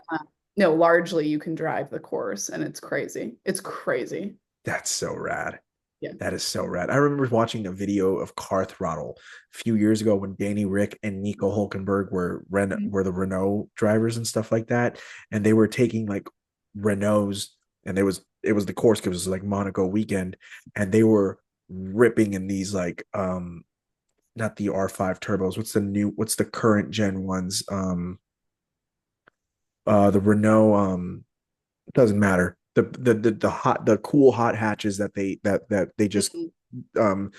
B: no, largely you can drive the course, and it's crazy. It's crazy.
A: That's so rad.
B: Yeah.
A: That is so rad. I remember watching a video of Car Throttle a few years ago when Danny Rick and Nico Hulkenberg
B: Mhm.
A: were the Renault drivers and stuff like that, and they were taking like Renaults, and it was the course because it was like Monaco weekend, and they were ripping in these like not the R5 turbos. What's the current gen ones? The Renault it doesn't matter. The cool hot hatches that they just
B: Mhm.
A: um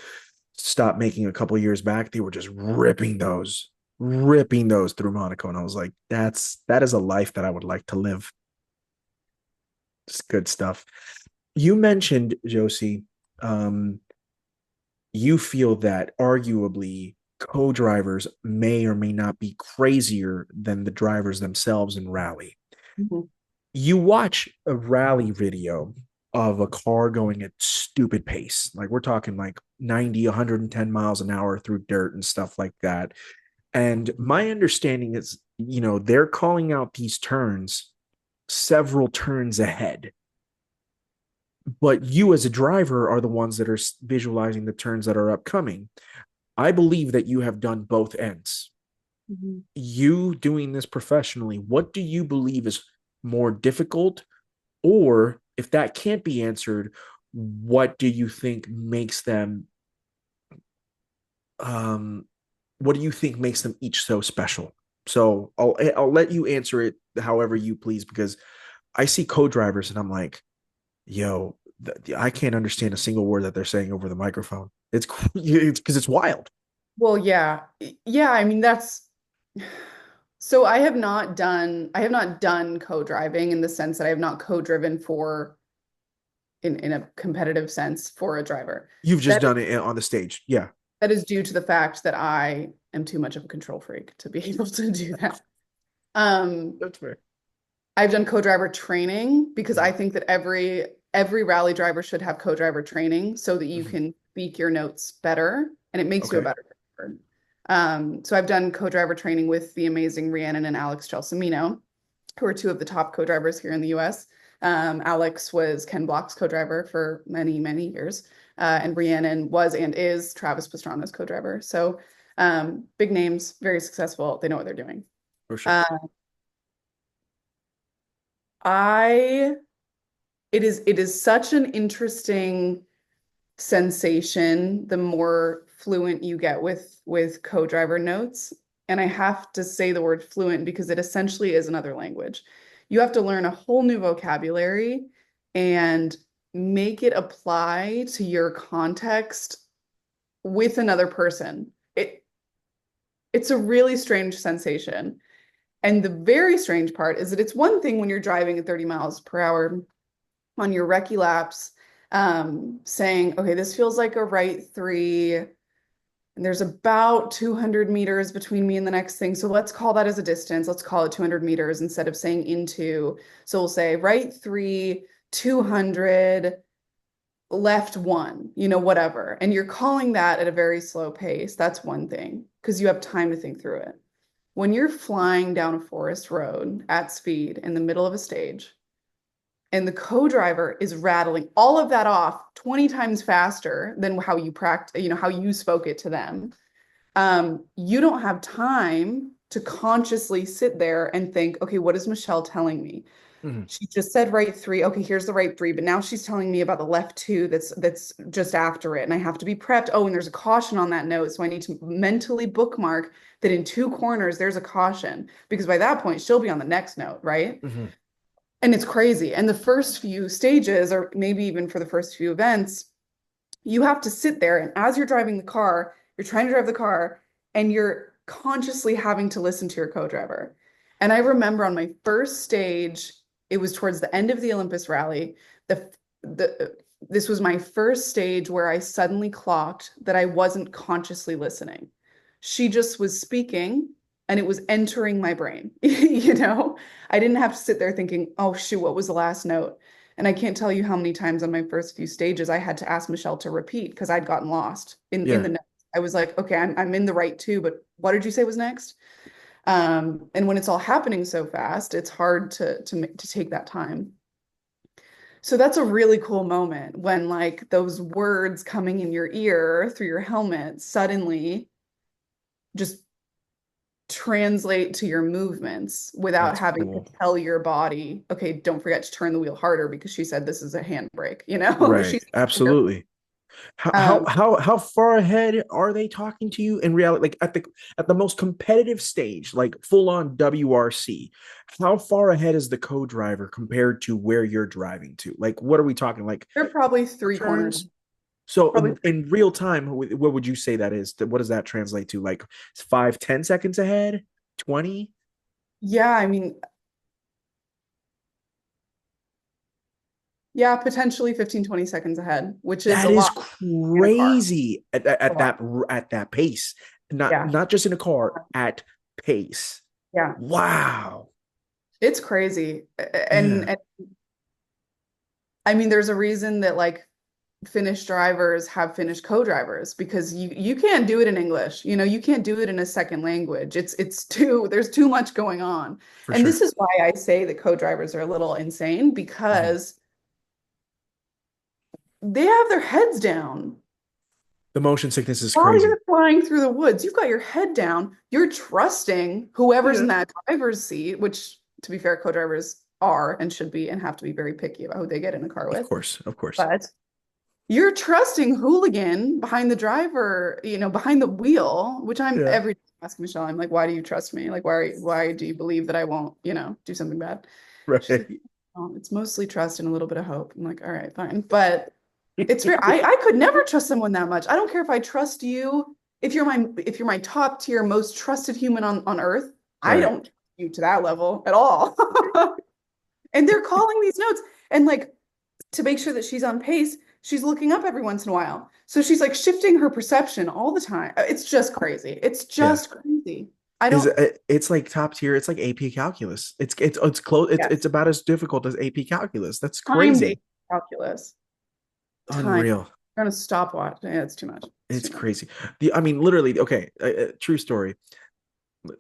A: stopped making a couple years back, they were just ripping those through Monaco. And I was like, that is a life that I would like to live. Just good stuff. You mentioned, Josie, um, you feel that arguably co-drivers may or may not be crazier than the drivers themselves in rally.
B: Mhm.
A: You watch a rally video of a car going at stupid pace. Like we're talking like 90, 110 miles an hour through dirt and stuff like that. And my understanding is, they're calling out these turns several turns ahead. But you as a driver are the ones that are visualizing the turns that are upcoming. I believe that you have done both ends.
B: Mhm.
A: You doing this professionally, what do you believe is more difficult? Or if that can't be answered, what do you think makes them um what do you think makes them each so special? So I'll let you answer it however you please because I see co-drivers and I'm like, yo, I can't understand a single word that they're saying over the microphone. It's because it's wild.
B: Well, yeah. Yeah, I mean that's so I have not done co-driving in the sense that I have not co-driven for in a competitive sense for a driver.
A: You've just
B: That
A: done it on the stage. Yeah,
B: that is due to the fact that I am too much of a control freak to be able to do that. Um,
A: that's fair.
B: I've done co-driver training because I
A: Mhm.
B: think that every rally driver should have co-driver training so that you
A: Mhm.
B: can speak your notes better and it makes you a
A: Okay.
B: better driver. So I've done co-driver training with the amazing Rhiannon and Alex Gelsomino, who are two of the top co-drivers here in the US. Alex was Ken Block's co-driver for many, many years. And Rhiannon was and is Travis Pastrana's co-driver. So big names, very successful. They know what they're doing.
A: For sure.
B: Uh, I it is such an interesting sensation the more fluent you get with co-driver notes. And I have to say the word fluent because it essentially is another language. You have to learn a whole new vocabulary and make it apply to your context with another person. It's a really strange sensation. And the very strange part is that it's one thing when you're driving at 30 miles per hour on your recce laps, saying, okay, this feels like a right three, and there's about 200 meters between me and the next thing. So let's call that as a distance. Let's call it 200 meters instead of saying into. So we'll say right three, 200, left one, whatever. And you're calling that at a very slow pace. That's one thing because you have time to think through it. When you're flying down a forest road at speed in the middle of a stage, and the co-driver is rattling all of that off 20 times faster than how you practice, how you spoke it to them. You don't have time to consciously sit there and think, okay, what is Michelle telling me?
A: Mhm.
B: She just said right three. Okay, here's the right three, but now she's telling me about the left two that's just after it, and I have to be prepped. Oh, and there's a caution on that note, so I need to mentally bookmark that in two corners there's a caution because by that point she'll be on the next note, right?
A: Mhm.
B: And it's crazy. And the first few stages, or maybe even for the first few events, you have to sit there. And as you're driving the car, you're trying to drive the car and you're consciously having to listen to your co-driver. And I remember on my first stage, it was towards the end of the Olympus rally. This was my first stage where I suddenly clocked that I wasn't consciously listening. She just was speaking and it was entering my brain. I didn't have to sit there thinking, oh, shoot, what was the last note? And I can't tell you how many times on my first few stages I had to ask Michelle to repeat because I'd gotten lost in
A: Yeah.
B: the notes. I was like, okay, I'm in the right two, but what did you say was next? And when it's all happening so fast, it's hard to take that time. So that's a really cool moment when like those words coming in your ear through your helmet suddenly just translate to your movements without
A: That's
B: having to
A: cool.
B: tell your body, okay, don't forget to turn the wheel harder because she said this is a handbrake,
A: Right.
B: she's
A: Absolutely.
B: um
A: How far ahead are they talking to you in reality? Like at the most competitive stage, like full on WRC, how far ahead is the co-driver compared to where you're driving to? Like, what are we talking? Like
B: they're probably three corners,
A: turns? So
B: probably
A: in real time, what would you say that is? What does that translate to? Like 5, 10 seconds ahead? 20?
B: yeah, I mean, yeah, potentially 15, 20 seconds ahead, which is a
A: That is
B: lot in a car.
A: crazy
B: A
A: at
B: lot.
A: that pace. Not
B: Yeah.
A: not just in a car, at pace.
B: Yeah.
A: Wow.
B: It's crazy.
A: Yeah.
B: And I mean, there's a reason that like Finnish drivers have Finnish co-drivers because you can't do it in English. You can't do it in a second language. There's too much going on.
A: For
B: And this
A: sure.
B: is why I say that co-drivers are a little insane
A: Mhm.
B: because they have their heads down.
A: The motion sickness is
B: While
A: crazy.
B: you're flying through the woods, you've got your head down. You're trusting whoever's
A: Yeah.
B: in that driver's seat, which to be fair, co-drivers are and should be and have to be very picky about who they get in the car
A: Of
B: with.
A: course. Of course.
B: But you're trusting hooligan behind the driver, behind the wheel, which I'm
A: Yeah.
B: every day asking Michelle, I'm like, why do you trust me? Like, why do you believe that I won't, do something bad? She's like,
A: Right.
B: oh, it's mostly trust and a little bit of hope. I'm like, all right, fine. But it's fair. I could never trust someone that much. I don't care if I trust you. If you're my top tier, most trusted human on earth, I
A: Right.
B: don't trust you to that level at all. And they're calling these notes. And like to make sure that she's on pace, she's looking up every once in a while. So she's like shifting her perception all the time. It's just crazy. It's
A: Yeah.
B: just crazy. I
A: Is
B: don't,
A: it's like top tier. It's like AP calculus. It's close. It's
B: yes,
A: about as difficult as AP calculus. That's
B: time-based
A: crazy.
B: calculus, time.
A: Unreal.
B: You're on a stopwatch. Yeah, it's too much. It's
A: It's
B: too much.
A: crazy. I mean, literally. Okay, true story.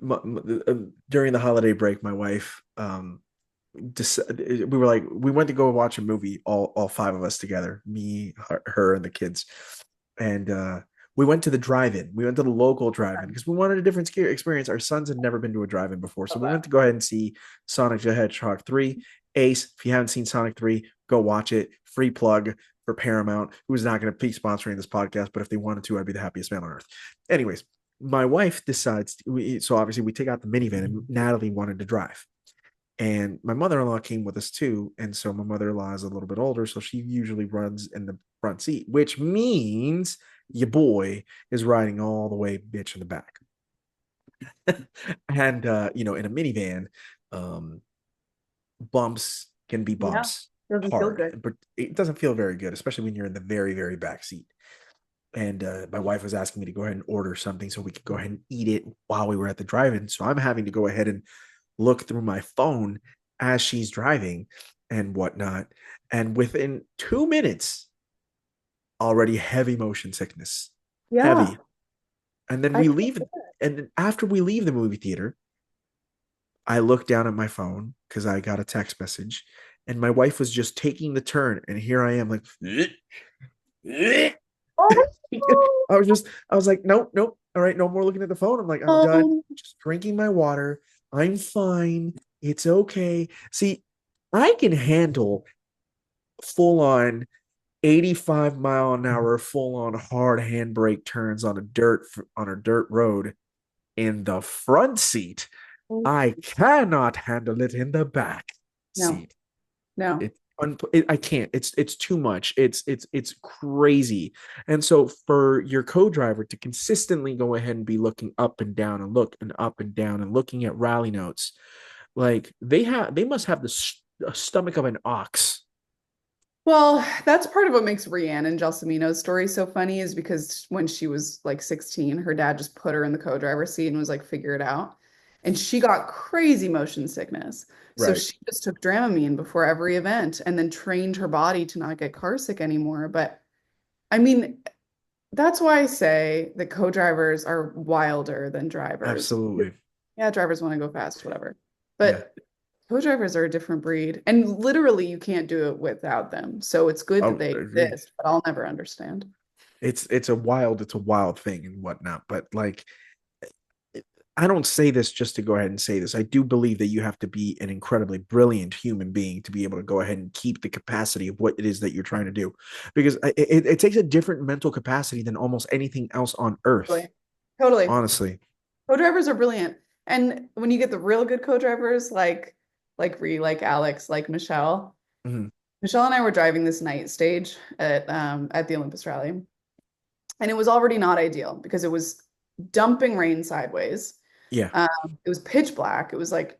A: During the holiday break, my wife, we were like, we went to go watch a movie, all five of us together, me, her, and the kids, and we went to the drive-in. We went to the local drive-in because we wanted a different experience. Our sons had never been to a drive-in before, so
B: Love
A: we
B: that.
A: went to go ahead and see Sonic the Hedgehog 3. Ace, if you haven't seen Sonic 3, go watch it. Free plug for Paramount, who's not going to be sponsoring this podcast, but if they wanted to, I'd be the happiest man on earth. Anyways, my wife decides, so obviously we take out the minivan, and Natalie wanted to drive. And my mother-in-law came with us too. And so my mother-in-law is a little bit older. So she usually runs in the front seat, which means your boy is riding all the way bitch in the back. And in a minivan, um, bumps can be
B: Yeah.
A: bumps
B: Doesn't feel
A: hard,
B: good.
A: but it doesn't feel very good, especially when you're in the very, very back seat. And my wife was asking me to go ahead and order something so we could go ahead and eat it while we were at the drive-in. So I'm having to go ahead and look through my phone as she's driving and whatnot. And within 2 minutes, already heavy motion sickness.
B: Yeah.
A: Heavy. And then
B: I
A: we leave. And then after we leave the movie theater, I look down at my phone because I got a text message. And my wife was just taking the turn. And here I am, like,
B: Oh,
A: I was like, nope, nope. All right, no more looking at the phone. I'm like, I'm done.
B: no.
A: Just drinking my water. I'm fine. It's okay. See, I can handle full on 85 mile an hour, full on hard handbrake turns on a dirt road in the front seat. I cannot handle it in the back
B: No,
A: seat.
B: no.
A: I can't. It's too much. It's crazy. And so for your co-driver to consistently go ahead and be looking up and down and look and up and down and looking at rally notes, like they must have the stomach of an ox.
B: Well, that's part of what makes Rhiannon Gelsomino's story so funny is because when she was like 16, her dad just put her in the co-driver's seat and was like, figure it out. And she got crazy motion sickness. So
A: Right.
B: she just took Dramamine before every event and then trained her body to not get car sick anymore. But I mean, that's why I say that co-drivers are wilder than drivers.
A: Absolutely.
B: Yeah, drivers want to go fast, whatever.
A: Yeah.
B: But co-drivers are a different breed, and literally you can't do it without them. So it's good that
A: Oh,
B: they
A: agreed.
B: exist, but I'll never understand.
A: It's a wild thing and whatnot. But like I don't say this just to go ahead and say this. I do believe that you have to be an incredibly brilliant human being to be able to go ahead and keep the capacity of what it is that you're trying to do, because it takes a different mental capacity than almost anything else on earth.
B: Totally. Totally.
A: Honestly.
B: Co-drivers are brilliant. And when you get the real good co-drivers like Ree, like Alex, like Michelle.
A: Mhm.
B: Michelle and I were driving this night stage at the Olympus Rally. And it was already not ideal because it was dumping rain sideways.
A: Yeah.
B: It was pitch black. It was like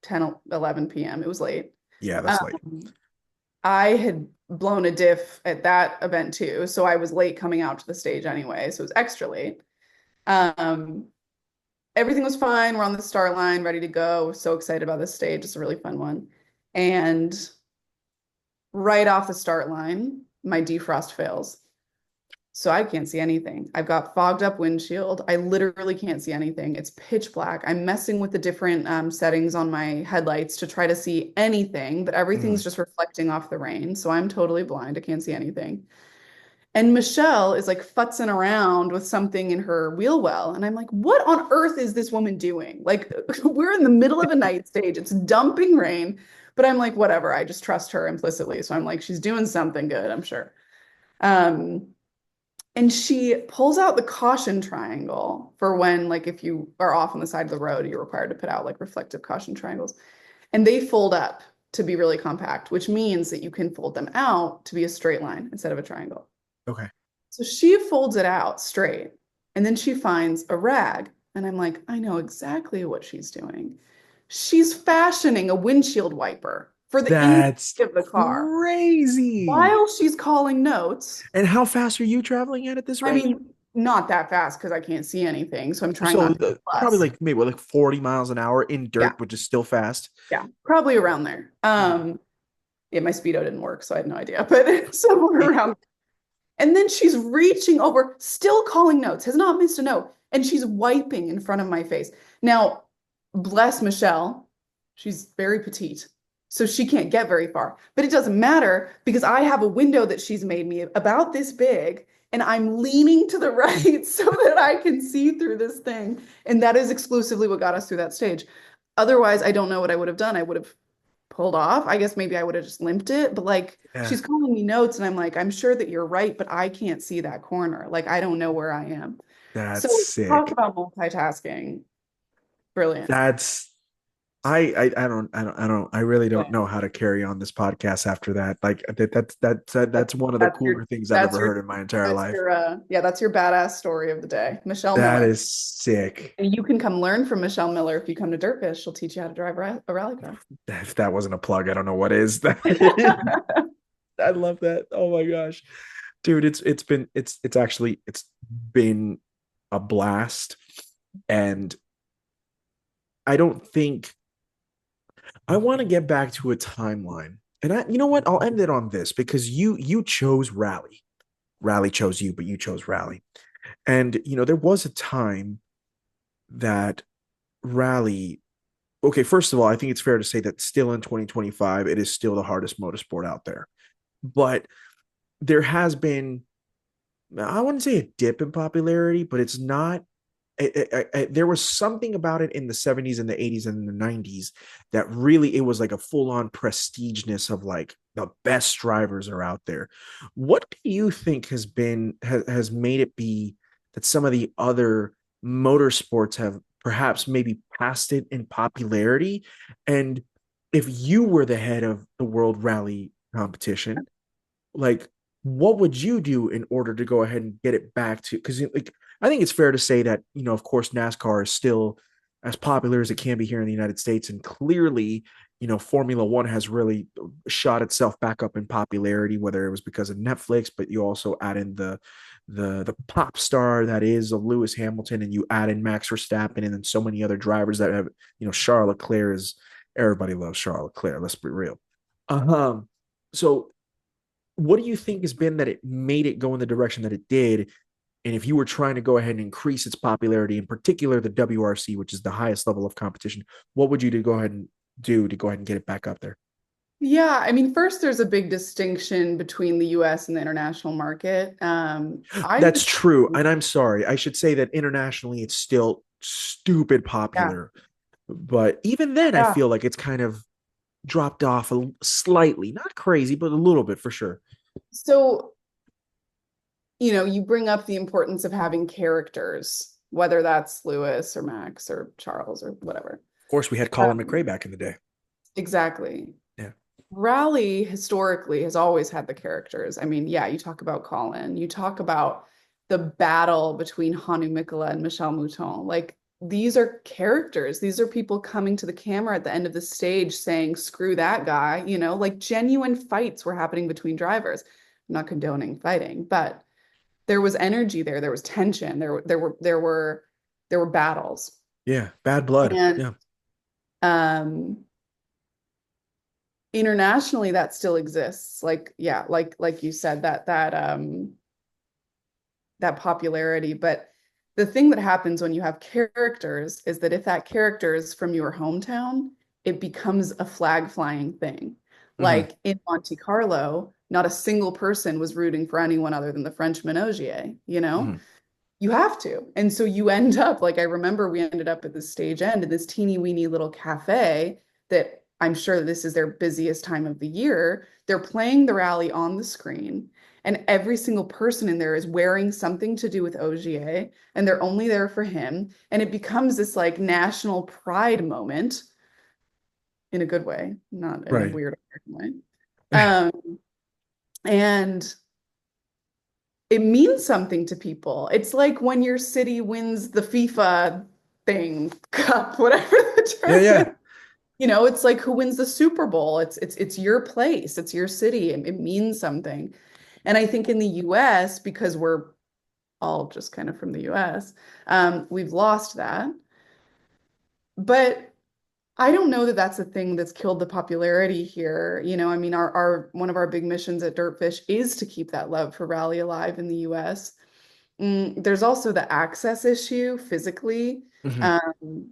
B: 10, 11 p.m. It was late.
A: Yeah, that's late.
B: Um, I had blown a diff at that event too, so I was late coming out to the stage anyway, so it was extra late. Um, Everything was fine. We're on the start line, ready to go. We're so excited about this stage. It's a really fun one. And right off the start line, my defrost fails. So I can't see anything. I've got fogged up windshield. I literally can't see anything. It's pitch black. I'm messing with the different settings on my headlights to try to see anything, but everything's
A: Mhm.
B: just reflecting off the rain. So I'm totally blind. I can't see anything. And Michelle is like futzing around with something in her wheel well. And I'm like, what on earth is this woman doing? Like, we're in the middle of a night stage. It's dumping rain. But I'm like, whatever. I just trust her implicitly. So I'm like, she's doing something good, I'm sure. Um, and she pulls out the caution triangle for when, like, if you are off on the side of the road, you're required to put out like reflective caution triangles. And they fold up to be really compact, which means that you can fold them out to be a straight line instead of a triangle.
A: Okay.
B: So she folds it out straight and then she finds a rag. And I'm like, I know exactly what she's doing. She's fashioning a windshield wiper for the inside
A: That's
B: of the car
A: crazy.
B: while she's calling notes.
A: And how fast are you traveling at this
B: I
A: rate?
B: mean, not that fast because I can't see anything. So I'm trying
A: So
B: not to go
A: probably
B: plus.
A: like maybe what, like 40 miles an hour in
B: Yeah,
A: dirt, which is still fast.
B: yeah, probably around there.
A: Mm.
B: Yeah, my speedo didn't work, so I had no idea, but somewhere
A: It,
B: around. And then she's reaching over, still calling notes, has not missed a note, and she's wiping in front of my face. Now, bless Michelle, she's very petite, so she can't get very far. But it doesn't matter because I have a window that she's made me about this big, and I'm leaning to the right so that I can see through this thing. And that is exclusively what got us through that stage. Otherwise, I don't know what I would have done. I would have pulled off. I guess maybe I would have just limped it, but like
A: Yeah,
B: she's calling me notes and I'm like, I'm sure that you're right, but I can't see that corner. Like I don't know where I am.
A: that's
B: So talk
A: sick.
B: about multitasking. Brilliant.
A: That's I really don't know how to carry on this podcast after that. Like
B: That's
A: that's one of the
B: that's your
A: cooler things I've
B: that's
A: ever
B: your
A: heard in my entire
B: that's
A: life.
B: your yeah, that's your badass story of the day. Michelle
A: That
B: Miller.
A: is sick.
B: And you can come learn from Michelle Miller if you come to DirtFish. She'll teach you how to drive a rally car.
A: If that wasn't a plug, I don't know what is. I love that. Oh my gosh. Dude, it's actually it's been a blast. And I don't think I want to get back to a timeline. And you know what? I'll end it on this because you chose rally. Rally chose you, but you chose rally. And there was a time that rally. Okay, first of all, I think it's fair to say that still in 2025, it is still the hardest motorsport out there. But there has been, I wouldn't say a dip in popularity, but it's not there was something about it in the 70s and the 80s and the 90s that really it was like a full-on prestigeness of like the best drivers are out there. What do you think has made it be that some of the other motorsports have perhaps maybe passed it in popularity? And if you were the head of the world rally competition, like what would you do in order to go ahead and get it back to, because like I think it's fair to say that of course NASCAR is still as popular as it can be here in the United States, and clearly Formula One has really shot itself back up in popularity, whether it was because of Netflix, but you also add in the pop star that is a Lewis Hamilton, and you add in Max Verstappen, and then so many other drivers that have Charles Leclerc is, everybody loves Charles Leclerc, let's be real. So what do you think has been that it made it go in the direction that it did? And if you were trying to go ahead and increase its popularity, in particular the WRC, which is the highest level of competition, what would you do, go ahead and do to go ahead and get it back up there?
B: Yeah, I mean, first, there's a big distinction between the US and the international market. I
A: That's
B: would,
A: true. And I'm sorry. I should say that internationally it's still stupid
B: yeah,
A: popular. But even then, I
B: yeah.
A: feel like it's kind of dropped off slightly. Not crazy, but a little bit for sure.
B: So, you bring up the importance of having characters, whether that's Lewis or Max or Charles or whatever.
A: Of course, we had Colin
B: Um,
A: McRae back in the day.
B: exactly.
A: Yeah.
B: Rally historically has always had the characters. I mean, yeah, you talk about Colin, you talk about the battle between Hanu Mikola and Michel Mouton. Like these are characters. These are people coming to the camera at the end of the stage saying, screw that guy, like genuine fights were happening between drivers. I'm not condoning fighting, but there was energy there, there was tension, there were battles.
A: Yeah. Bad blood.
B: And
A: Yeah.
B: um internationally that still exists, like yeah, like you said, that popularity. But the thing that happens when you have characters is that if that character is from your hometown, it becomes a flag flying thing.
A: Mm-hmm.
B: Like in Monte Carlo, not a single person was rooting for anyone other than the Frenchman Ogier.
A: Mm-hmm.
B: You have to. And so you end up, like I remember we ended up at this stage end in this teeny weeny little cafe that I'm sure this is their busiest time of the year. They're playing the rally on the screen, and every single person in there is wearing something to do with Ogier, and they're only there for him. And it becomes this like national pride moment in a good way, not in a
A: Right.
B: weird American way. And it means something to people. It's like when your city wins the FIFA thing, cup, whatever the
A: Yeah.
B: term is.
A: Yeah.
B: It's like who wins the Super Bowl. It's your place, it's your city. It means something. And I think in the US, because we're all just kind of from the US, we've lost that. But I don't know that that's a thing that's killed the popularity here. I mean, our one of our big missions at DirtFish is to keep that love for rally alive in the US. There's also the access issue physically.
A: Mhm.
B: Um,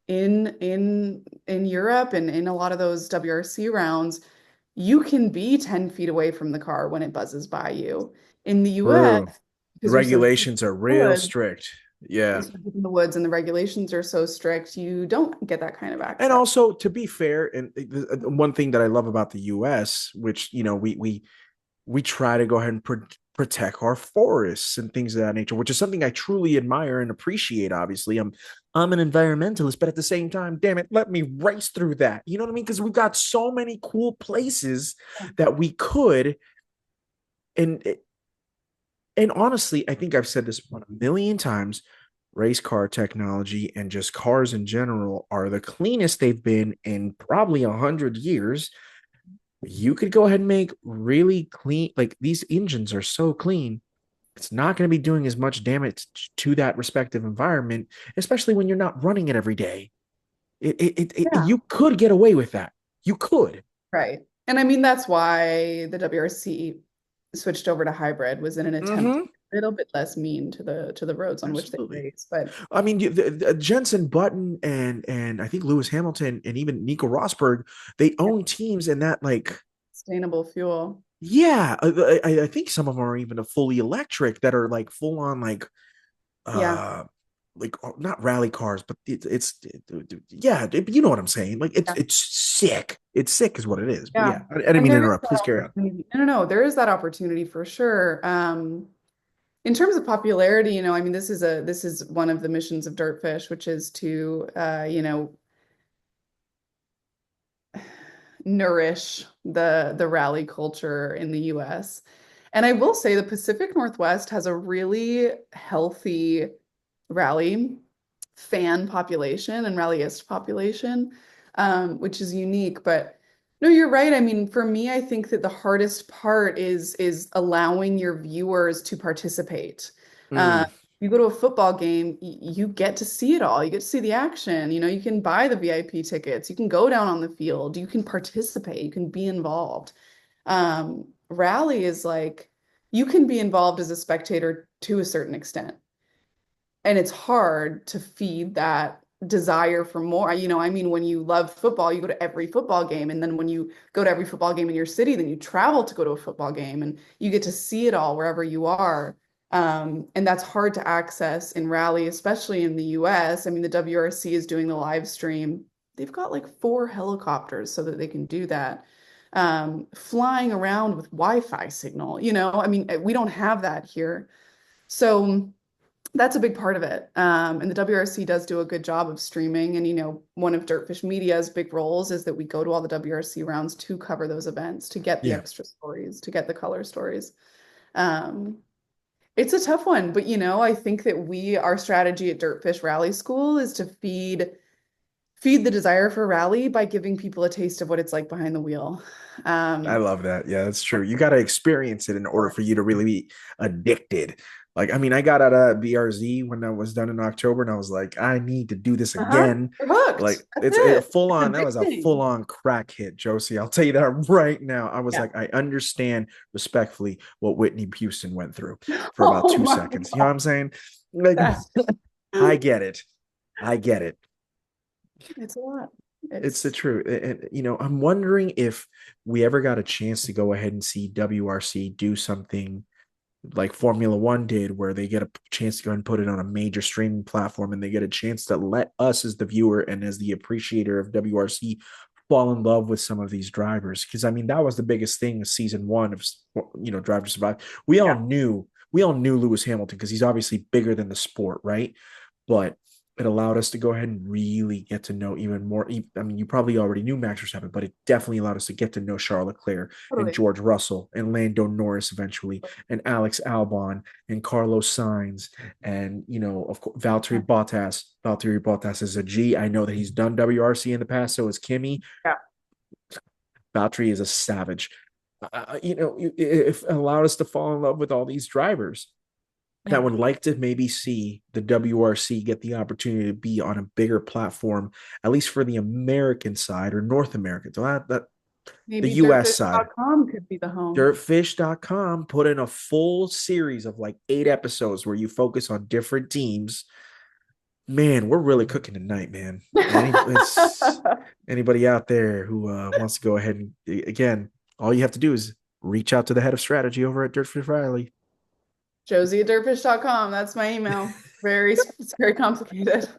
B: in Europe and in a lot of those WRC rounds, you can be 10 feet away from the car when it buzzes by you. In the US,
A: True. The
B: because you're so deep
A: regulations are
B: in the
A: real
B: woods,
A: strict. Yeah.
B: in the woods and the regulations are so strict, you don't get that kind of
A: And
B: access.
A: also, to be fair, and one thing that I love about the US, which, we try to go ahead and protect our forests and things of that nature, which is something I truly admire and appreciate. Obviously, I'm an environmentalist, but at the same time, damn it, let me race through that. You know what I mean? Because we've got so many cool places that we could, and and honestly, I think I've said this one a million times. Race car technology and just cars in general are the cleanest they've been in probably 100 years. You could go ahead and make really clean, like these engines are so clean, it's not going to be doing as much damage to that respective environment, especially when you're not running it every day.
B: Yeah.
A: You could get away with that. You could.
B: Right. And I mean, that's why the WRC switched over to hybrid was in an attempt to
A: Mm-hmm.
B: be a little bit less mean to the roads on which they
A: Absolutely.
B: race. But
A: I mean, Jensen Button and I think Lewis Hamilton and even Nico Rosberg, they own teams in that, like,
B: sustainable fuel.
A: yeah, I think some of them are even a fully electric that are like full on
B: Yeah.
A: uh not rally cars, but yeah, you know what I'm saying. Like
B: Yeah.
A: it's sick. It's sick is what it is. But
B: Yeah.
A: yeah, I didn't
B: And
A: mean to
B: there is
A: interrupt.
B: that
A: Please carry on.
B: opportunity. No, no, no. There is that opportunity for sure. In terms of popularity, I mean, this is one of the missions of Dirtfish, which is to nourish the rally culture in the US. And I will say the Pacific Northwest has a really healthy rally fan population and rallyist population, which is unique. But no, you're right. I mean, for me, I think that the hardest part is allowing your viewers to participate. Uh,
A: Mm,
B: you go to a football game, you get to see it all. You get to see the action. You can buy the VIP tickets. You can go down on the field. You can participate. You can be involved. Rally is like you can be involved as a spectator to a certain extent, and it's hard to feed that desire for more. I mean, when you love football, you go to every football game. And then when you go to every football game in your city, then you travel to go to a football game and you get to see it all wherever you are. And that's hard to access in rally, especially in the US. I mean, the WRC is doing the live stream. They've got like 4 helicopters so that they can do that. Flying around with Wi-Fi signal, I mean, we don't have that here. So that's a big part of it. And the WRC does do a good job of streaming. And, one of Dirtfish Media's big roles is that we go to all the WRC rounds to cover those events, to get the
A: yeah,
B: extra stories, to get the color stories. Um, it's a tough one, but, I think that our strategy at Dirtfish Rally School is to feed the desire for rally by giving people a taste of what it's like behind the wheel.
A: I
B: Um,
A: love that. Yeah, that's true. You got to experience it in order for you to really be addicted. Like, I mean, I got out of BRZ when I was done in October, and I was like, I need to do this
B: uh-huh.
A: again.
B: You're hooked.
A: Like,
B: That's
A: it's a
B: it.
A: full
B: It's
A: on. That was a full
B: addicting.
A: on crack hit, Josie. I'll tell you that right now. I was
B: Yeah.
A: like, I understand respectfully what Whitney Houston went through for about
B: Oh
A: two
B: my
A: seconds. You know what
B: God.
A: I'm saying? Like, I get it. I get it.
B: It's a lot.
A: It's the
B: It's
A: truth. And, I'm wondering if we ever got a chance to go ahead and see WRC do something like Formula One did, where they get a chance to go and put it on a major streaming platform and they get a chance to let us, as the viewer and as the appreciator of WRC, fall in love with some of these drivers. Because, I mean, that was the biggest thing of season one of, Drive to Survive.
B: yeah,
A: We all knew Lewis Hamilton because he's obviously bigger than the sport, right? But it allowed us to go ahead and really get to know even more. I mean, you probably already knew Max Verstappen, but it definitely allowed us to get to know Charles Leclerc and
B: totally.
A: George Russell and Lando Norris eventually, and Alex Albon and Carlos Sainz, and, of course, Valtteri
B: Yeah.
A: Bottas. Valtteri Bottas is a G. I know that he's done WRC in the past, so is Kimmy.
B: Yeah.
A: Valtteri is a savage. It allowed us to fall in love with all these drivers. that
B: Yeah.
A: would like to maybe see the WRC get the opportunity to be on a bigger platform, at least for the American side or North American. So the
B: Maybe
A: US side.
B: dirtfish.com could be the home.
A: DirtFish.com put in a full series of like 8 episodes where you focus on different teams. Man, we're really cooking tonight, man. Anybody out there who wants to go ahead and again, all you have to do is reach out to the head of strategy over at DirtFish Riley.
B: Josie at dirtfish.com. That's my email. It's very complicated.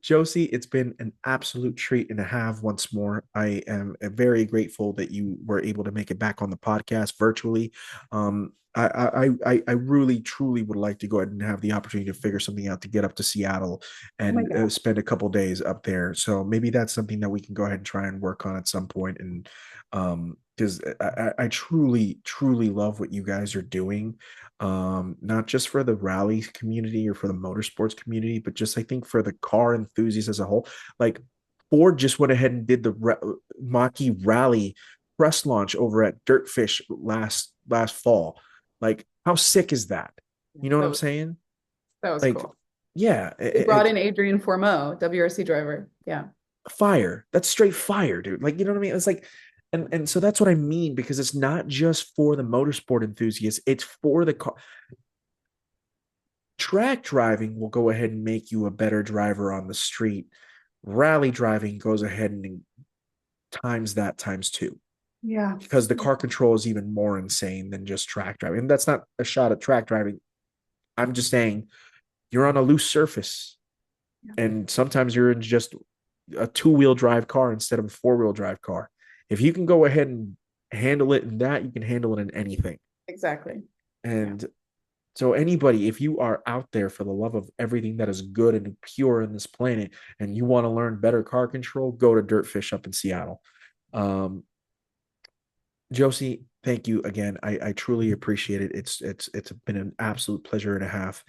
A: Josie, it's been an absolute treat and a half once more. I am very grateful that you were able to make it back on the podcast virtually. I really truly would like to go ahead and have the opportunity to figure something out to get up to Seattle
B: Oh my
A: and
B: God.
A: spend a couple days up there. So maybe that's something that we can go ahead and try and work on at some point. And because I truly love what you guys are doing, not just for the rally community or for the motorsports community, but just I think for the car enthusiasts as a whole. Like Ford just went ahead and did the Mach-E Rally press launch over at DirtFish last fall. Like, how sick is that?
B: Yeah,
A: You know what I'm saying?
B: that was
A: Like,
B: cool.
A: yeah,
B: They brought in Adrian Formeau, WRC driver. Yeah.
A: fire. That's straight fire, dude. Like, you know what I mean? It's like, and so that's what I mean because it's not just for the motorsport enthusiasts; it's for the car. Track driving will go ahead and make you a better driver on the street. Rally driving goes ahead and times that times two
B: Yeah.
A: because the car control is even more insane than just track driving. And that's not a shot at track driving. I'm just saying you're on a loose surface,
B: Yeah.
A: and sometimes you're in just a two-wheel drive car instead of a four-wheel drive car. If you can go ahead and handle it in that, you can handle it in anything.
B: Exactly. Yeah.
A: And so, anybody, if you are out there for the love of everything that is good and pure in this planet, and you want to learn better car control, go to Dirtfish up in Seattle. Um, Josie, thank you again. I truly appreciate it. It's been an absolute pleasure and a half.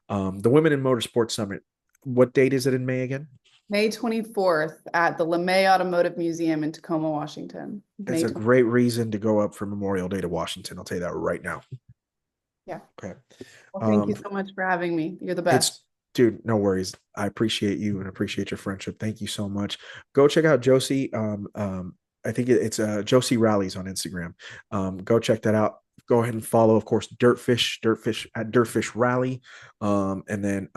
A: The Women in Motorsports Summit. What date is it in May again?
B: May 24th at the LeMay Automotive Museum in Tacoma, Washington.
A: It's
B: May
A: a
B: 20th.
A: great reason to go up for Memorial Day to Washington. I'll tell you that right now.
B: Yeah.
A: Okay.
B: Well, thank you
A: Um,
B: so much for having me. You're the
A: it's
B: best.
A: dude, no worries. I appreciate you and appreciate your friendship. Thank you so much. Go check out Josie. I think it's Josie Rallies on Instagram. Go check that out. Go ahead and follow, of course, Dirtfish at DirtFish Rally, and then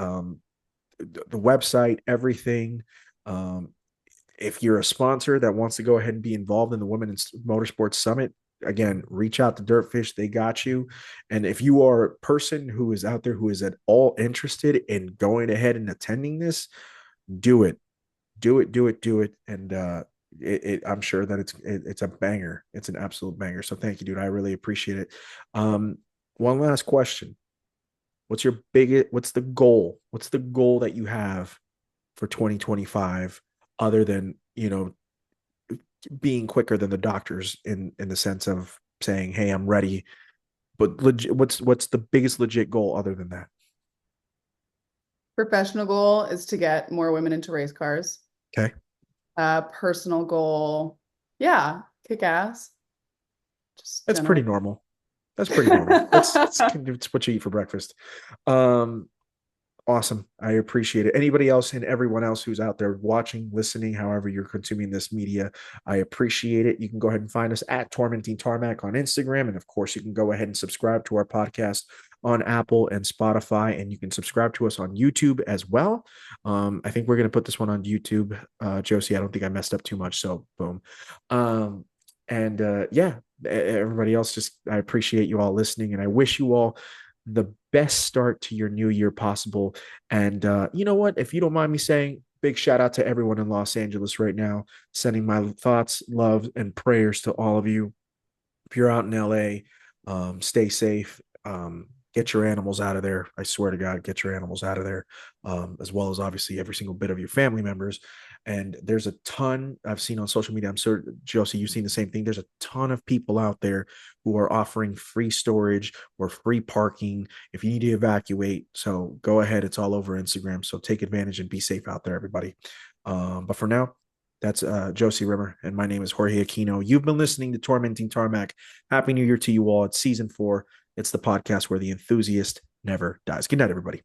A: the website, everything. Um, if you're a sponsor that wants to go ahead and be involved in the Women in Motorsports Summit, again, reach out to Dirtfish. They got you. And if you are a person who is out there who is at all interested in going ahead and attending this, do it. Do it. And I'm sure that it's a banger. It's an absolute banger. So thank you, dude. I really appreciate it. Um, One last question. What's the goal? What's the goal that you have for 2025 other than, being quicker than the doctors in the sense of saying, "Hey, I'm ready." But legit, what's the biggest legit goal other than that?
B: Professional goal is to get more women into race cars.
A: Okay,
B: Personal goal, yeah, kick ass. Just
A: that's pretty
B: general.
A: normal. That's pretty normal. It's what you eat for breakfast. Um, Awesome. I appreciate it. Anybody else and everyone else who's out there watching, listening, however you're consuming this media, I appreciate it. You can go ahead and find us at Tormenting Tarmac on Instagram. And of course, you can go ahead and subscribe to our podcast on Apple and Spotify. And you can subscribe to us on YouTube as well. I think we're going to put this one on YouTube. Josie, I don't think I messed up too much. So, boom. And yeah, everybody else, just I appreciate you all listening. And I wish you all the best start to your new year possible. And you know what? If you don't mind me saying, big shout out to everyone in Los Angeles right now, sending my thoughts, love, and prayers to all of you. If you're out in LA, stay safe. Get your animals out of there. I swear to God, get your animals out of there, as well as obviously every single bit of your family members. And there's a ton I've seen on social media. I'm sure, Josie, you've seen the same thing. There's a ton of people out there who are offering free storage or free parking if you need to evacuate. So go ahead. It's all over Instagram. So take advantage and be safe out there, everybody. But for now, that's Josie Rimmer, and my name is Jorge Aquino. You've been listening to Tormenting Tarmac. Happy New Year to you all. It's season 4. It's the podcast where the enthusiast never dies. Good night, everybody.